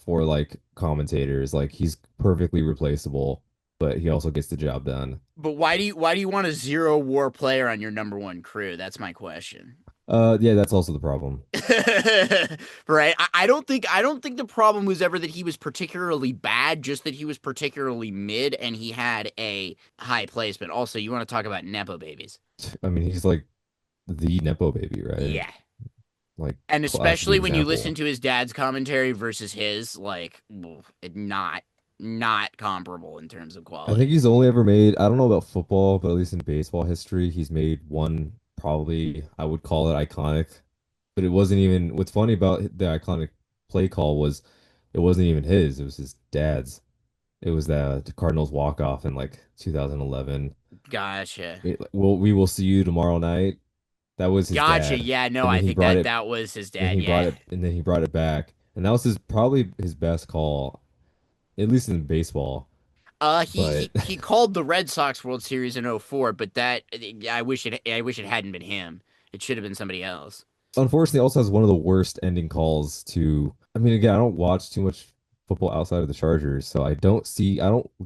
for like commentators. Like he's perfectly replaceable, but he also gets the job done. But why do you want a zero war player on your number one crew? That's my question. Yeah, that's also the problem. Right? I don't think the problem was ever that he was particularly bad, just that he was particularly mid and he had a high placement. Also, you want to talk about Nepo babies. I mean, he's like the Nepo baby, right? Yeah. Like And classic especially when you listen example. to his dad's commentary versus his, like, not comparable in terms of I think quality. he's only ever made, I don't know about football, but at least in baseball history, he's made one, probably I would call it iconic, but it wasn't even, what's funny about the iconic play call was it wasn't even his, it was his dad's. It was the Cardinals walk off in like 2011. Gotcha. We will see you tomorrow night. That was his Gotcha. dad. Yeah, no, And then I he think brought that it, that was his then dad. he brought Yeah. it, and then he brought it back. And that was probably his best call, at least in baseball. He But he he called the Red Sox World Series in '04, but that I wish it hadn't been him. It should have been somebody else. unfortunately also has one of the worst ending calls to, I mean, again, I don't watch too much football outside of the Chargers, so I don't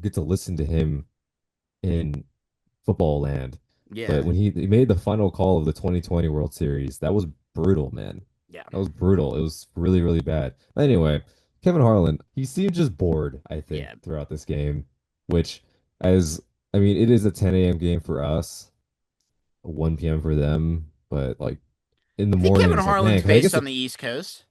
get to listen to him in football land. Yeah. But when he made the final call of the 2020 World Series, that was brutal, man. Yeah. That was brutal. It was really, really bad. Anyway, Kevin Harlan, he seemed just bored, I think, Yeah. throughout this game, which as I mean, it is a 10 a.m. game for us, 1 p.m. for them, but like in the I think morning, Kevin it's like, man, Harlan's can I based get on some the East Coast.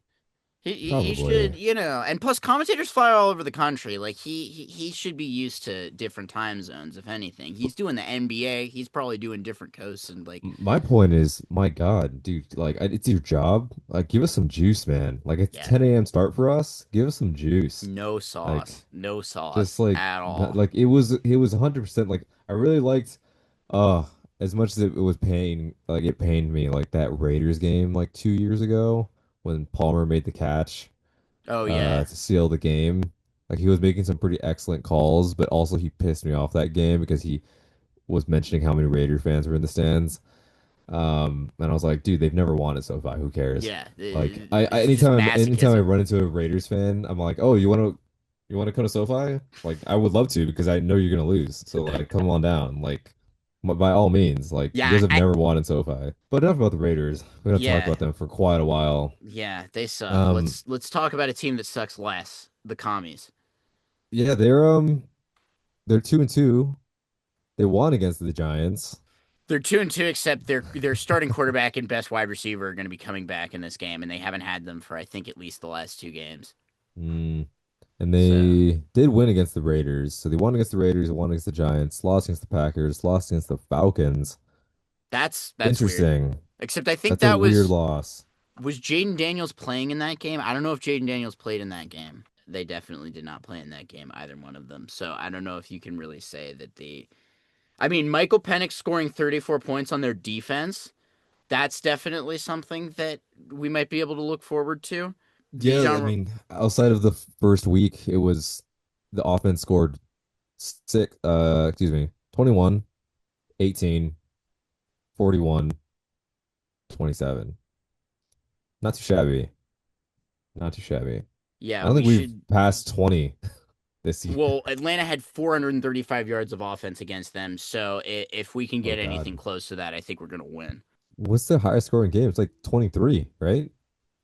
He probably. should, and plus commentators fly all over the country. Like he should be used to different time zones, if anything. He's doing the NBA. He's probably doing different coasts and like, My point is, my God, dude, like it's your job. Like, give us some juice, man. Like it's yeah, 10 a.m. start for us. Give us some juice. no Like, sauce, no just sauce like, at all. like it was 100%. Like, I really liked, uh, as much as it was pain, like it pained me, like that Raiders game like 2 years ago when Palmer made the catch, Oh yeah, to seal the game. Like he was making some pretty excellent calls, but also he pissed me off that game because he was mentioning how many Raider fans were in the stands. And I was like, dude, they've never won at SoFi. Who cares? yeah. Like, It's just anytime I masochism. run into a Raiders fan, I'm like, oh, you want to come to SoFi? Like, I would love to because I know you're gonna lose. So like, come on down. Like, by all means, like you Yeah, guys have never won in SoFi. But enough about the Raiders. We're gonna talk yeah, about them for quite a while. yeah. They suck. Um, Let's talk about a team that sucks less. The Commies. yeah, they're 2-2. They won against the Giants. They're 2-2, except their starting quarterback and best wide receiver are going to be coming back in this game, and they haven't had them for I think at least the last 2 games. Mm. And So they did win against the Raiders. So they won against the Raiders, won against the Giants, lost against the Packers, lost against the Falcons. that's weird. Interesting. Except I think That's a that weird loss. was Jaden Daniels playing in that game. I don't know if Jaden Daniels played in that game. They definitely did not play in that game, either one of them. So I don't know if you can really say that the. I mean, Michael Penix scoring 34 points on their defense. That's definitely something that we might be able to look forward to. Yeah, I Bijan, mean, outside of the first week, it was the offense scored 21, 18, 41, 27. Not too shabby. Not too shabby. yeah, I don't we think we've should. passed 20 this year. Well, Atlanta had 435 yards of offense against them, so if we can Oh get anything God. close to that, I think we're gonna win. What's the highest scoring game? It's like 23, right?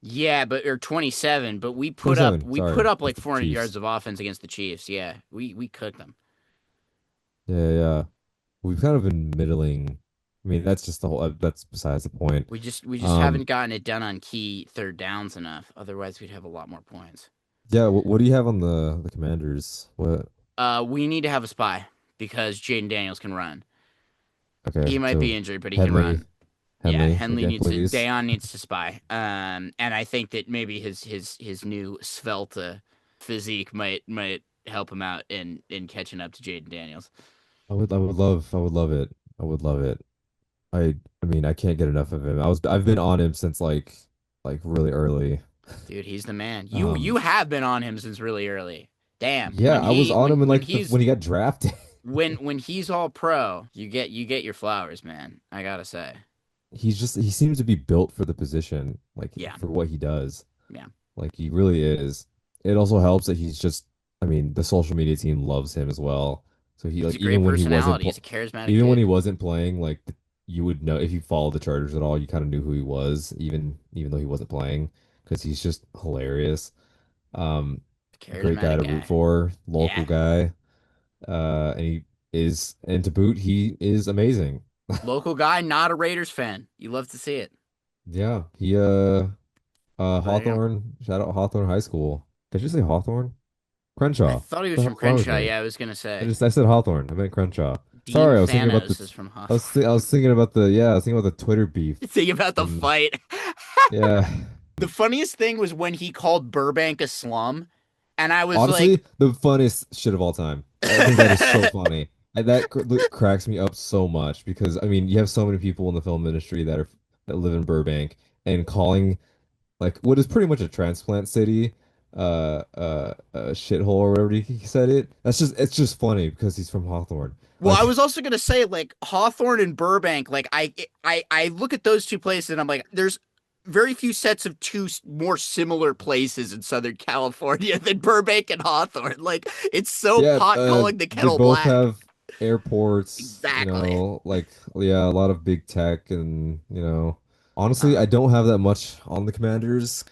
Yeah, but or 27, but we put up 27. we put Sorry. up That's like the 400 Chiefs. yards of offense against the Chiefs. Yeah, we cooked them. Yeah, yeah. We've kind of been middling. I mean, that's just the whole, that's besides the point. We just Um, haven't gotten it done on key third downs enough. Otherwise, we'd have a lot more points. yeah, what do you have on the Commanders? What? We need to have a spy because Jaden Daniels can run. Okay, He might so be injured, but he can Henley, run. Yeah, Henley, Henley okay, needs to. please. Dayon needs to spy. And I think that maybe his new svelte physique might help him out in catching up to Jaden Daniels. I would love it. I would love it. I mean, I can't get enough of him. I've been on him since like really early. Dude, he's the man. You Um, have been on him since really early. Damn. yeah, I was on him in When like he's when he got drafted. when he's all pro, you get your flowers, man. I gotta say. He seems to be built for the position, like Yeah, for what he does. yeah. Like he really is. It also helps that he's just, I mean, the social media team loves him as well. So he He's like a great personality. He's a charismatic even when he kid. wasn't playing, like you would know if you followed the Chargers at all, you kind of knew who he was, even though he wasn't playing, because he's just hilarious. Um, Great guy Charismatic to root guy. for, local Yeah. guy. And to boot, he is amazing. Local guy, not a Raiders fan. You love to see it. Yeah, But there you go. Hawthorne, shout out Hawthorne High School. Did you say Hawthorne? I Crenshaw. thought he was What the from hell's wrong with Crenshaw. me? Yeah, I was gonna say. I said Hawthorne. I meant Crenshaw. Dean Sorry, I was thinking about Thanos is from I Hawthorne. was thinking about I was thinking about the Twitter beef. Think about the And fight. yeah, The funniest thing was when he called Burbank a slum, and I was like, honestly, the funniest shit of all time. I think that is so funny. And cracks me up so much because I mean, you have so many people in the film industry that live in Burbank and calling like what is pretty much a transplant city a shithole or whatever he said it. It's just funny because he's from Hawthorne. well, I Like was also gonna say like Hawthorne and Burbank. Like I look at those two places and I'm like, there's very few sets of two more similar places in Southern California than Burbank and Hawthorne. Like it's so yeah, pot calling the they kettle both black. have airports, Exactly. like yeah, a lot of big tech and honestly, I Uh, don't have that much on the Commanders.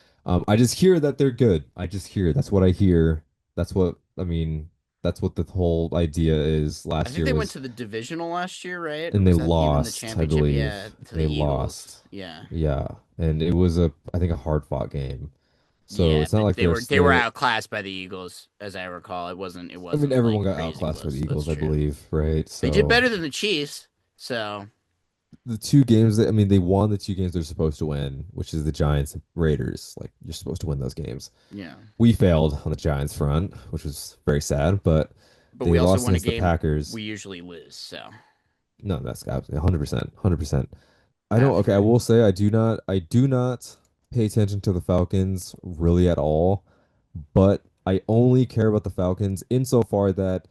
I just hear that they're good. I just hear that's what I hear. That's what I mean. That's what the whole idea is. I Last think year they went was, to the divisional last year, right? Or and they was that even the lost, I championship? believe. Yeah, to the They Eagles. lost. Yeah. Yeah, and it was I think a hard-fought game. So Yeah, it's not but like they were outclassed by the Eagles, as I recall. It I mean, wasn't everyone like got crazy outclassed by the close. That's Eagles, I true. believe, right? They did So better than the Chiefs, so the two games that I mean, they won the two games they're supposed to win, which is the Giants and Raiders. Like you're supposed to win those games. yeah. We failed on the Giants front, which was very sad, but But they we also lost won a against the game we Packers. usually lose, so No, that's absolutely 100%, 100%. I don't, okay, I after will say I do not pay attention to the Falcons really at all, but I only care about the Falcons insofar that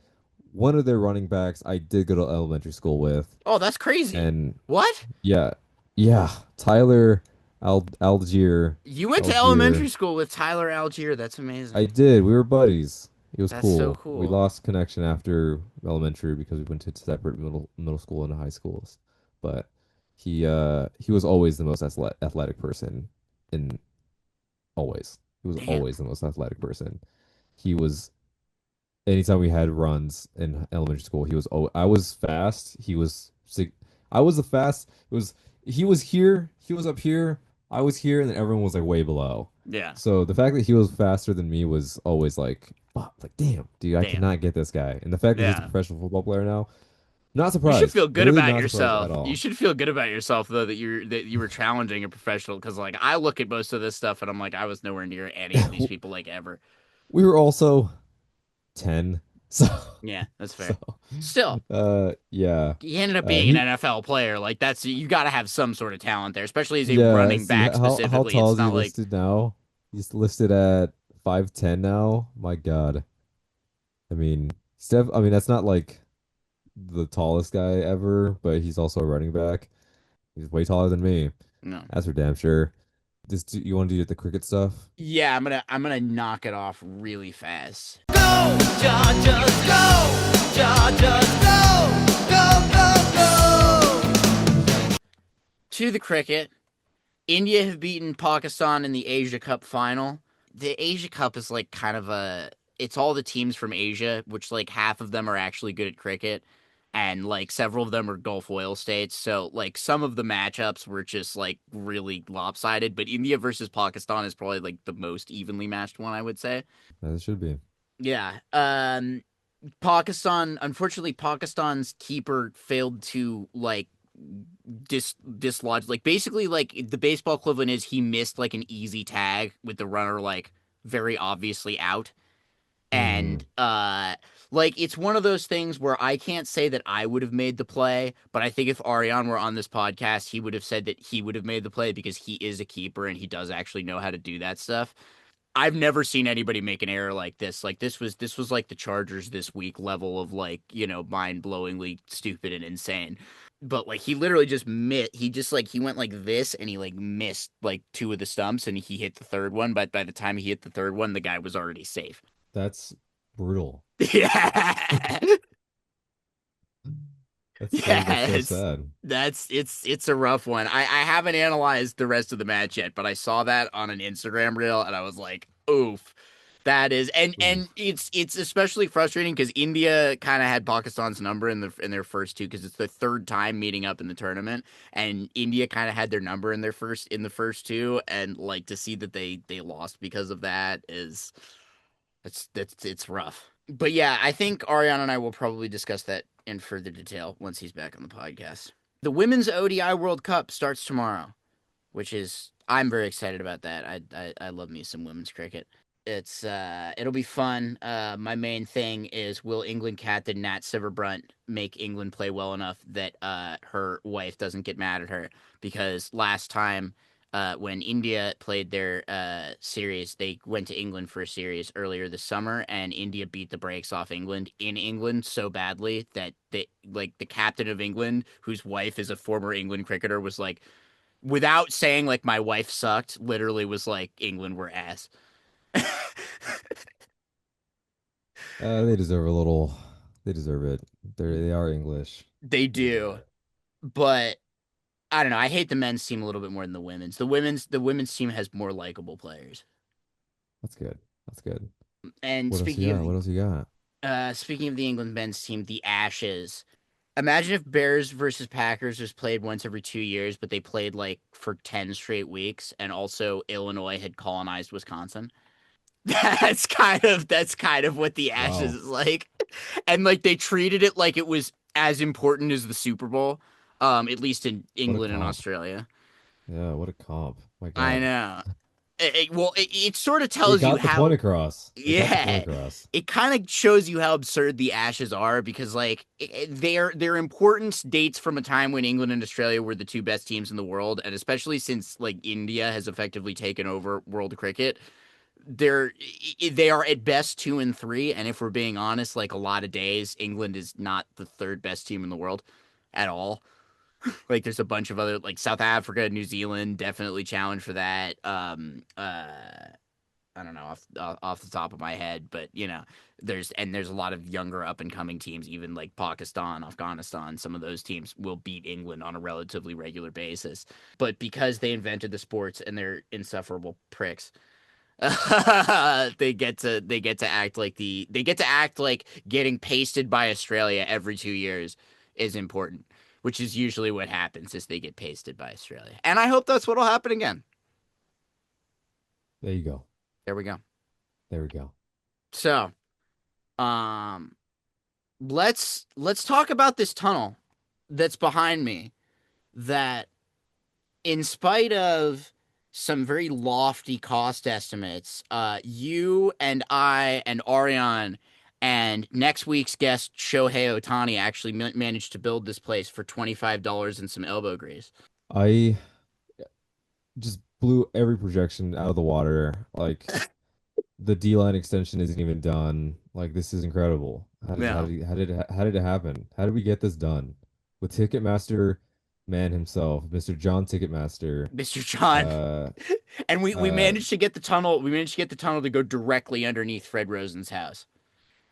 one of their running backs I did go to elementary school with, Oh, that's crazy. and What? yeah, yeah, Tyler Algier, You went to Algier. elementary school with Tyler Algier. That's I amazing. did. We were buddies. It was That's so cool. We cool. lost connection after elementary because we went to separate middle school and high schools. But he was always the most athletic person in always. He was Damn. always the most athletic person. He was anytime we had runs in elementary school, he was oh I was fast. I was the fast. It was he was here, he was up here, I was here, and then everyone was like way below. Yeah. So the fact that he was faster than me was always like, fuck, like damn, dude, I Damn. cannot get this guy. And the fact that he's a Yeah. professional football player now, not You should surprised. feel good Literally about not surprised at yourself. You all. should feel good about yourself though that you were challenging a professional because like I look at most of this stuff and I'm like I was nowhere near any of these people like ever. We were also 10. So Yeah, that's so fair. Still, yeah. he ended up being an He NFL player. Like that's you got to have some sort of talent there, especially as a Yeah, running see back how specifically. tall It's is he not like listed now? He's listed at 5'10" now. My God. I mean, I mean that's not like the tallest guy ever, but he's also a running back. He's way taller than me. no. That's for damn sure. You want to do the cricket stuff? Yeah, I'm gonna knock it off really fast. To the cricket, India have beaten Pakistan in the Asia Cup final. The Asia Cup is like kind of it's all the teams from Asia, which like half of them are actually good at cricket and like several of them are Gulf oil states. So like some of the matchups were just like really lopsided, but India versus Pakistan is probably like the most evenly matched one, I would say. As it should be. Yeah. Pakistan, unfortunately, Pakistan's keeper failed to like dislodge, like basically like the baseball equivalent is he missed like an easy tag with the runner like very obviously out. Hmm. And like it's one of those things where I can't say that I would have made the play, but I think if Ariane were on this podcast, he would have said that he would have made the play because he is a keeper and he does actually know how to do that stuff. I've never seen anybody make an error like this. Like this was like the Chargers this week level of like, mind-blowingly stupid and insane. But like he literally just he just like he went like this and he like missed like two of the stumps and he hit the third one, but by the time he hit the third one, the guy was already safe. That's brutal. Yeah. That's Yeah, so sad. it's a rough one. I haven't analyzed the rest of the match yet, but I saw that on an Instagram reel and I was like, oof. That is and Oof. it's especially frustrating because India kind of had Pakistan's number in their first two because it's the third time meeting up in the tournament and India kind of had their number in the first two and like to see that they lost because of that is it's rough. But yeah, I think Ariana and I will probably discuss that in further detail once he's back on the podcast. The Women's ODI World Cup starts tomorrow, which is I'm very excited about that. I love me some women's cricket. It'll be fun. My main thing is will England captain Nat Silverbrunt make England play well enough that her wife doesn't get mad at her because last time when India played their series, they went to England for a series earlier this summer, and India beat the brakes off England in England so badly that the captain of England, whose wife is a former England cricketer, was like, without saying like my wife sucked, literally was like England were ass. They deserve a little They deserve it. They are English. They They deserve do, it. but I don't know. I hate the men's team a little bit more than the women's. The women's team has more likable players. That's good. That's good. And What else you got? What else you got? speaking of the England men's team, the Ashes. Imagine if Bears versus Packers was played once every 2 years, but they played like for 10 straight weeks, and also Illinois had colonized Wisconsin. That's kind of what the Ashes Wow. is like. And like they treated it like it was as important as the Super Bowl, at least in What a England and comp. Australia. Yeah, what a comp. My I God. know. It sort of It tells you got the point how, across. It got the point yeah, across. it kind of shows you how absurd the Ashes are because like they're important dates from a time when England and Australia were the two best teams in the world, and especially since like India has effectively taken over world cricket, they're they are at best 2 and 3, and if we're being honest, like a lot of days England is not the third best team in the world at all. Like there's a bunch of other like South Africa, New Zealand definitely challenge for that. I don't know off the top of my head, but there's a lot of younger up and coming teams, even like Pakistan, Afghanistan. Some of those teams will beat England on a relatively regular basis, but because they invented the sports and they're insufferable pricks, they get to act like getting pasted by Australia every 2 years is important, which is usually what happens is they get pasted by Australia, and I hope that's what'll happen again. There you go. There we go. There we go. So, um, let's talk about this tunnel that's behind me. That, in spite of some very lofty cost estimates, you and I and Ariane and next week's guest Shohei Otani actually managed to build this place for $25 and some elbow grease. I just blew every projection out of the water. Like the D line extension isn't even done. Like this is incredible. Yeah, How did it happen? How did we get this done? With Ticketmaster man himself, Mr. John Ticketmaster. Mr. John, Uh and we uh managed to get the tunnel. We managed to get the tunnel to go directly underneath Fred Rosen's house.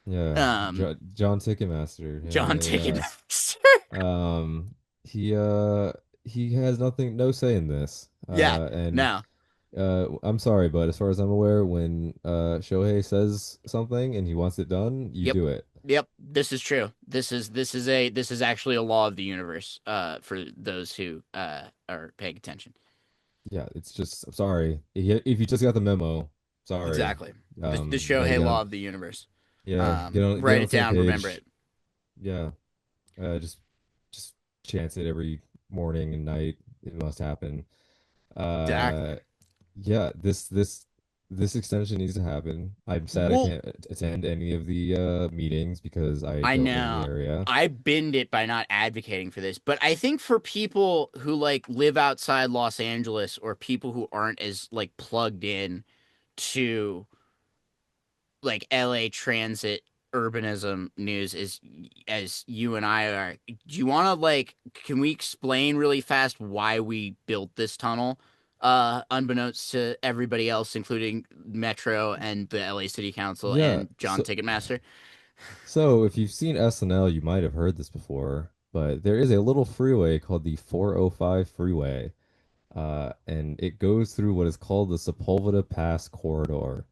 yeah, Um, John Ticketmaster. John Yeah, Ticketmaster. yeah. He he has no say in this. Yeah, And no. I'm sorry, but as far as I'm aware, when Shohei says something and he wants it done, you Yep. do it. Yep, this is true. This is actually a law of the universe for those who are paying attention. Yeah, it's just I'm sorry. If you just got the memo, sorry. Exactly. The Now you Shohei got law of the universe. yeah, get Write on the it same down, remember page. it. Yeah, just chance it every morning and night. It must happen. Exactly. Uh, yeah, this extension needs to happen. I'm sad I Well, can't attend any of the meetings because I I don't live in the know. area. I binned it by not advocating for this, but I think for people who like live outside Los Angeles or people who aren't as like plugged in to like LA transit urbanism news as you and I are. Do you want to like can we explain really fast why we built this tunnel unbeknownst to everybody else including Metro and the LA City Council Yeah, and John Ticketmaster? so if you've seen SNL, you might have heard this before, but there is a little freeway called the 405 freeway, and it goes through what is called the Sepulveda Pass corridor.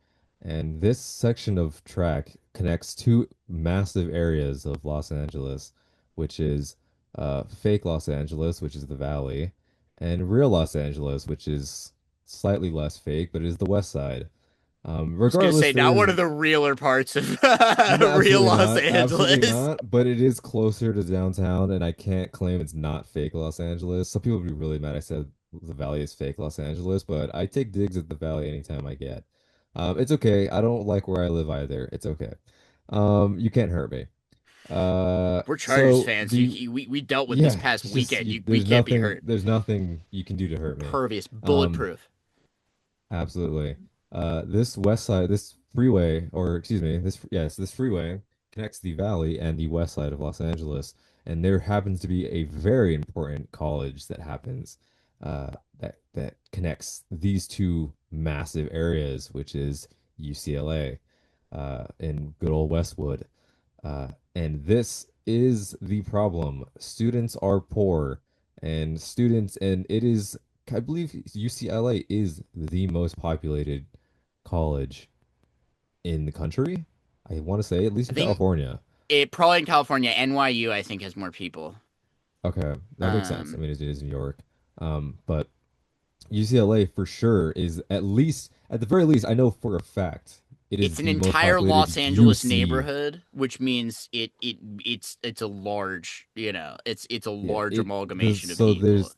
And this section of track connects two massive areas of Los Angeles, which is fake Los Angeles, which is the Valley, and real Los Angeles, which is slightly less fake, but it is the West Side. I was gonna Regardless, say not one there's of the realer parts of no, real absolutely Los not. Absolutely Angeles. not. But it is closer to downtown, and I can't claim it's not fake Los Angeles. Some people would be really mad I said the Valley is fake Los Angeles, but I take digs at the Valley anytime I get. It's okay. I don't like where I live either. It's okay. You can't hurt me. We're Chargers So fans. the We dealt with this yeah, past it's just weekend. We can't be hurt. there's nothing you can do to hurt me. Pervious, Um, bulletproof. Absolutely. This west side, this freeway, or excuse me, this freeway connects the valley and the west side of Los Angeles. And there happens to be a very important college that happens uh, that connects these two massive areas, which is UCLA in good old Westwood. And this is the problem. Students are poor, and it is, I believe UCLA is the most populated college in the country. I want to say, at least I in think California. it probably in California. NYU, I think, has more people. Okay, that makes sense. I Um, mean, it is New York. But UCLA for sure is at least, at the very least, I know for a fact it it's is an the most entire populated Los Angeles UC. neighborhood, which means it's a large, it's a Yeah, large it there's amalgamation of so people.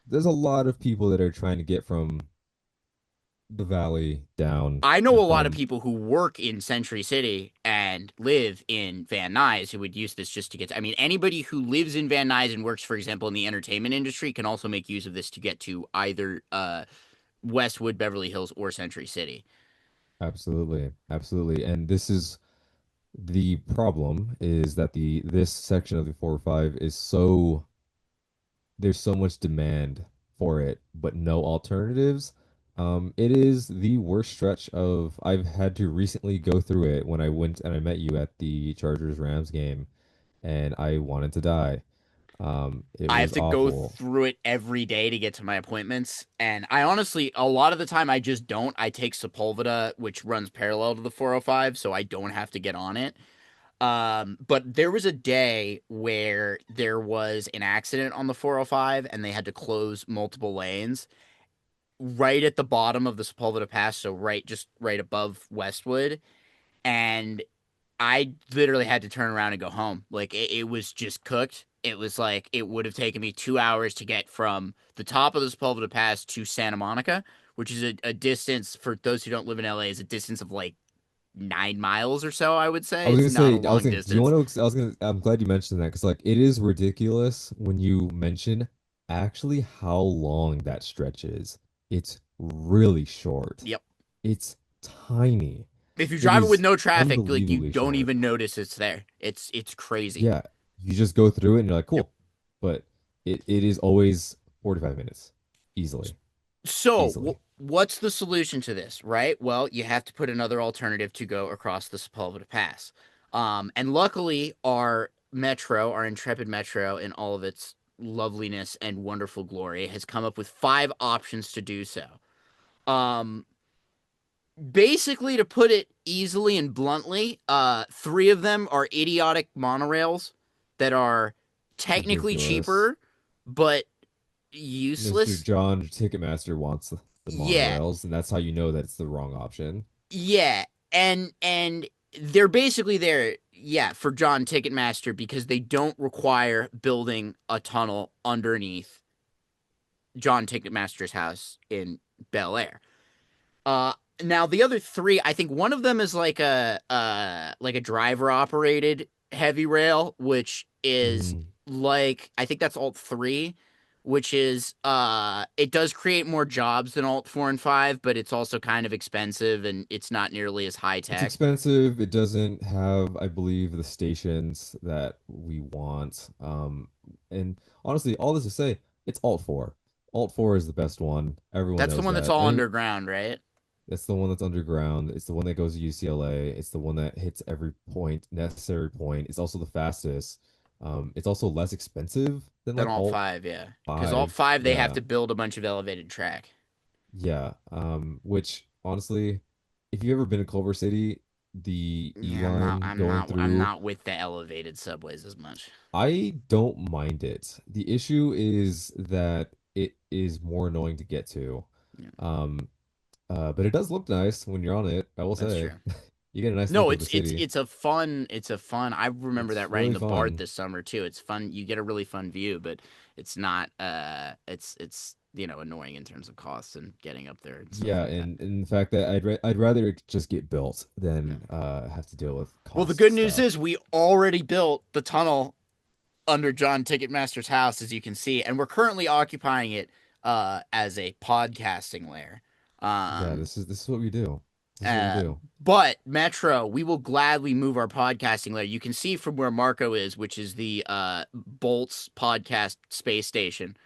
there's a lot of people that are trying to get from the valley down I know and a lot of from people who work in Century City and live in Van Nuys who would use this just to get to, I mean, anybody who lives in Van Nuys and works, for example, in the entertainment industry can also make use of this to get to either Westwood, Beverly Hills, or Century City. absolutely, absolutely. And this is the problem is that the this section of the 405 is so there's so much demand for it, but no alternatives. It is the worst stretch of I've had to recently go through it when I went and I met you at the Chargers Rams game, and I wanted to die. It I have was to go awful. through it every day to get to my appointments. And I honestly, a lot of the time, I just don't. I take Sepulveda, which runs parallel to the 405, so I don't have to get on it. But there was a day where there was an accident on the 405 and they had to close multiple lanes right at the bottom of the Sepulveda Pass, so just right above Westwood. And I literally had to turn around and go home. Like it was just cooked. It was like it would have taken me 2 hours to get from the top of the Sepulveda Pass to Santa Monica, which is a distance for those who don't live in LA is a distance of like 9 miles or so. I would I say was it's gonna not a say, I was long gonna, do you distance. want to, I'm glad you mentioned that because like it is ridiculous when you mention actually how long that stretch is. It's really short. Yep. It's tiny. If you It drive it with is no traffic, like you unbelievably don't short. even notice it's there. It's crazy. Yeah, you just go through it and you're like, Yep. cool. But it is always 45 minutes. Easily. So, Easily. what's the solution to this, right? Well, you have to put another alternative to go across the Sepulveda Pass. And luckily, our intrepid metro, in all of its loveliness and wonderful glory, has come up with 5 options to do so. Um, Basically, to put it easily and bluntly, 3 of them are idiotic monorails that are technically Ridiculous. cheaper, but Mr. useless. John Ticketmaster wants the Yeah, monorails, and that's how you know that it's the wrong option. yeah, and they're basically there, yeah, for John Ticketmaster because they don't require building a tunnel underneath John Ticketmaster's house in Bel Air. Uh, Now the other 3, I think one of them is like a driver operated heavy rail, which is Mm. like I think that's Alt 3, which is it does create more jobs than Alt 4 and 5, but it's also kind of expensive and it's not nearly as high It's tech. expensive. It doesn't have, I believe, the stations that we want. And honestly, all this to say, it's Alt 4. Alt 4 is the best one. Everyone That's the knows one that's that. all And underground, right? it's the one that's underground. It's the one that goes to UCLA. It's the one that hits every point, necessary point. It's also the fastest. It's also less expensive than Then like Alt Alt 5, yeah. Because Alt 5. 5 they have Yeah. to build a bunch of elevated track. Yeah. Which honestly, if you've ever been to Culver City, the E Yeah, line going I'm through, not with the elevated subways as much. I don't mind it. The issue is that it is more annoying to get to. Yeah, Um, but it does look nice when you're on it, I will that's say. true. You get a nice No, look of the city. it's a fun. I remember It's that riding really the BART fun. this summer too. It's fun. You get a really fun view, but it's not it's annoying in terms of costs and getting up there and stuff Yeah, like that. and the fact that I'd rather it just get built Yeah. than have to deal with Well, the cost good news stuff. is we already built the tunnel under John Ticketmaster's house, as you can see, and we're currently occupying it as a podcasting lair. Yeah, Um, this is what we do. This is what we uh, do. but Metro, we will gladly move our podcasting lair. You can see from where Marco is, which is the Bolts podcast space station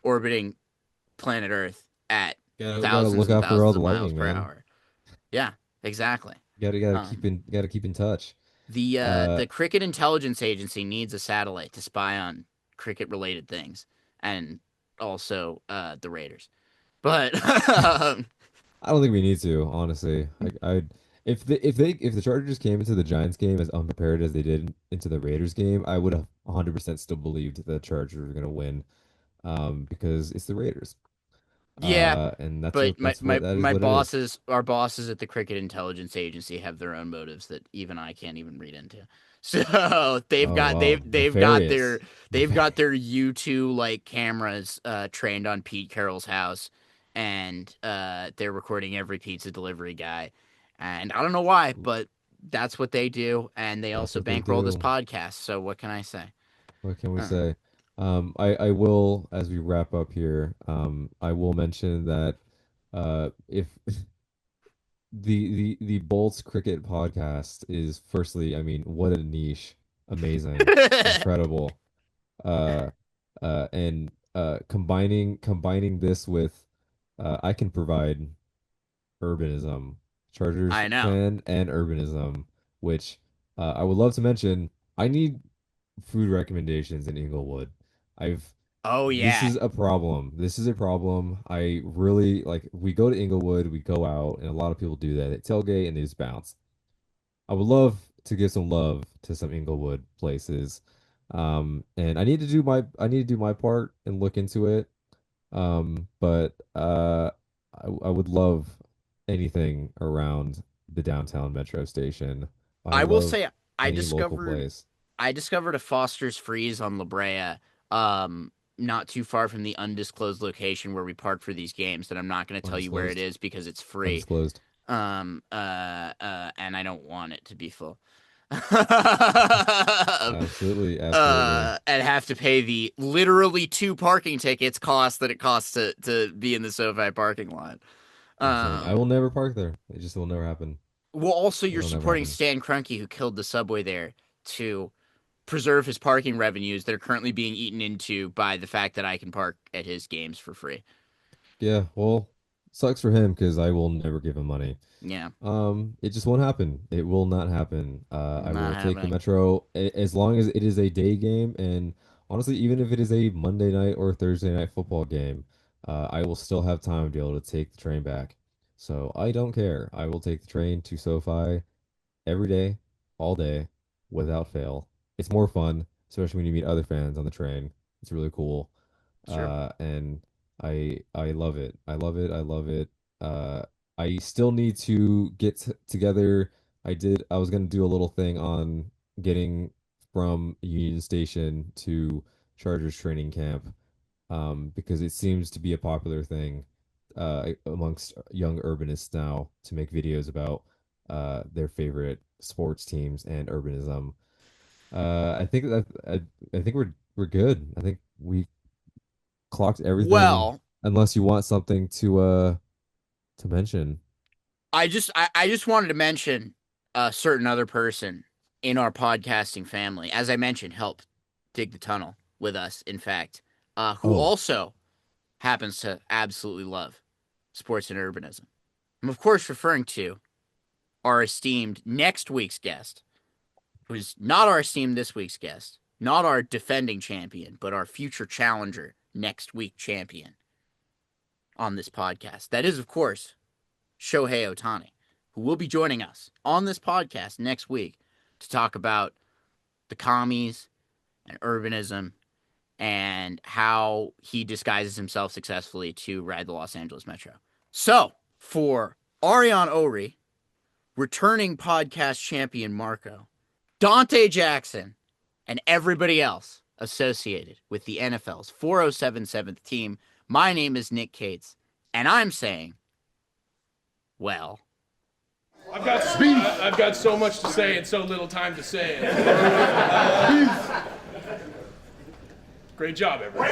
orbiting planet Earth at Gotta thousands look and out for all thousands the of miles lightning, per man. hour. Yeah, exactly. Gotta Um, keep in touch. The Cricket Intelligence Agency needs a satellite to spy on cricket-related things, and also the Raiders. But I don't think we need to, honestly. Like if the Chargers came into the Giants game as unprepared as they did into the Raiders game, I would have 100% still believed the Chargers were going to win, because it's the Raiders. yeah, And that's but what that's what that is my what it is. our bosses at the Cricket Intelligence Agency have their own motives that even I can't even read into. So they've Oh got wow, they've got nefarious. their U2 like cameras trained on Pete Carroll's house, and they're recording every pizza delivery guy, and I don't know why, but that's what they do, and they That's also what they bankroll this do. podcast. So what can I say? What can we Uh, say? I will, as we wrap up here, I will mention that if the Bolts Cricket podcast is firstly, I mean, what a niche, amazing, incredible. Uh, and combining this with, I can provide urbanism, Chargers I know. fan and urbanism, which I would love to mention. I need food recommendations in Inglewood. I've Oh This yeah, is a problem. This is a problem. I really like we go to Inglewood, we go out, and a lot of people do that. They tailgate and they just bounce. I would love to give some love to some Inglewood places. And I need to do my part and look into it. But I would love anything around the downtown metro station. I I will love say I any local discovered place. I discovered a Foster's Freeze on La Brea, not too far from the undisclosed location where we park for these games. That I'm not going to tell you where it Undisclosed. is because it's free. Undisclosed. And I don't want it to be full. Absolutely, absolutely. And have to pay the literally 2 parking tickets cost that it costs to be in the SoFi parking lot. Insane. I will never park there. It just will never happen. Well, also you're It'll never supporting happen. Stan Kroenke, who killed the subway there to preserve his parking revenues that are currently being eaten into by the fact that I can park at his games for free. Yeah, well, sucks for him because I will never give him money. Yeah, It just won't happen. It will not happen. I not will take the happening. Metro as long as it is a day game, and honestly, even if it is a Monday night or Thursday night football game, I will still have time to be able to take the train back. So I don't care. I will take the train to SoFi every day, all day, without fail. It's more fun, especially when you meet other fans on the train. It's really cool. Sure. And I love it. I love it. I love it. Uh, I still need to get together. I was gonna do a little thing on getting from Union Station to Chargers training camp, because it seems to be a popular thing amongst young urbanists now to make videos about their favorite sports teams and urbanism. I think we're good. I think we clocked everything Well, unless you want something to mention. I just wanted to mention a certain other person in our podcasting family, as I mentioned, helped dig the tunnel with us. In fact, who Oh, also happens to absolutely love sports and urbanism. I'm of course referring to our esteemed next week's guest, who's not our esteemed this week's guest, not our defending champion, but our future challenger next week champion on this podcast. That is, of course, Shohei Ohtani, who will be joining us on this podcast next week to talk about the commies and urbanism and how he disguises himself successfully to ride the Los Angeles Metro. So, for Ariane Ori, returning podcast champion Marco, Dante Jackson, and everybody else associated with the NFL's 4077th team, my name is Nick Cates, and I'm saying, well, I've got so much to say and so little time to say it. Great job, everybody.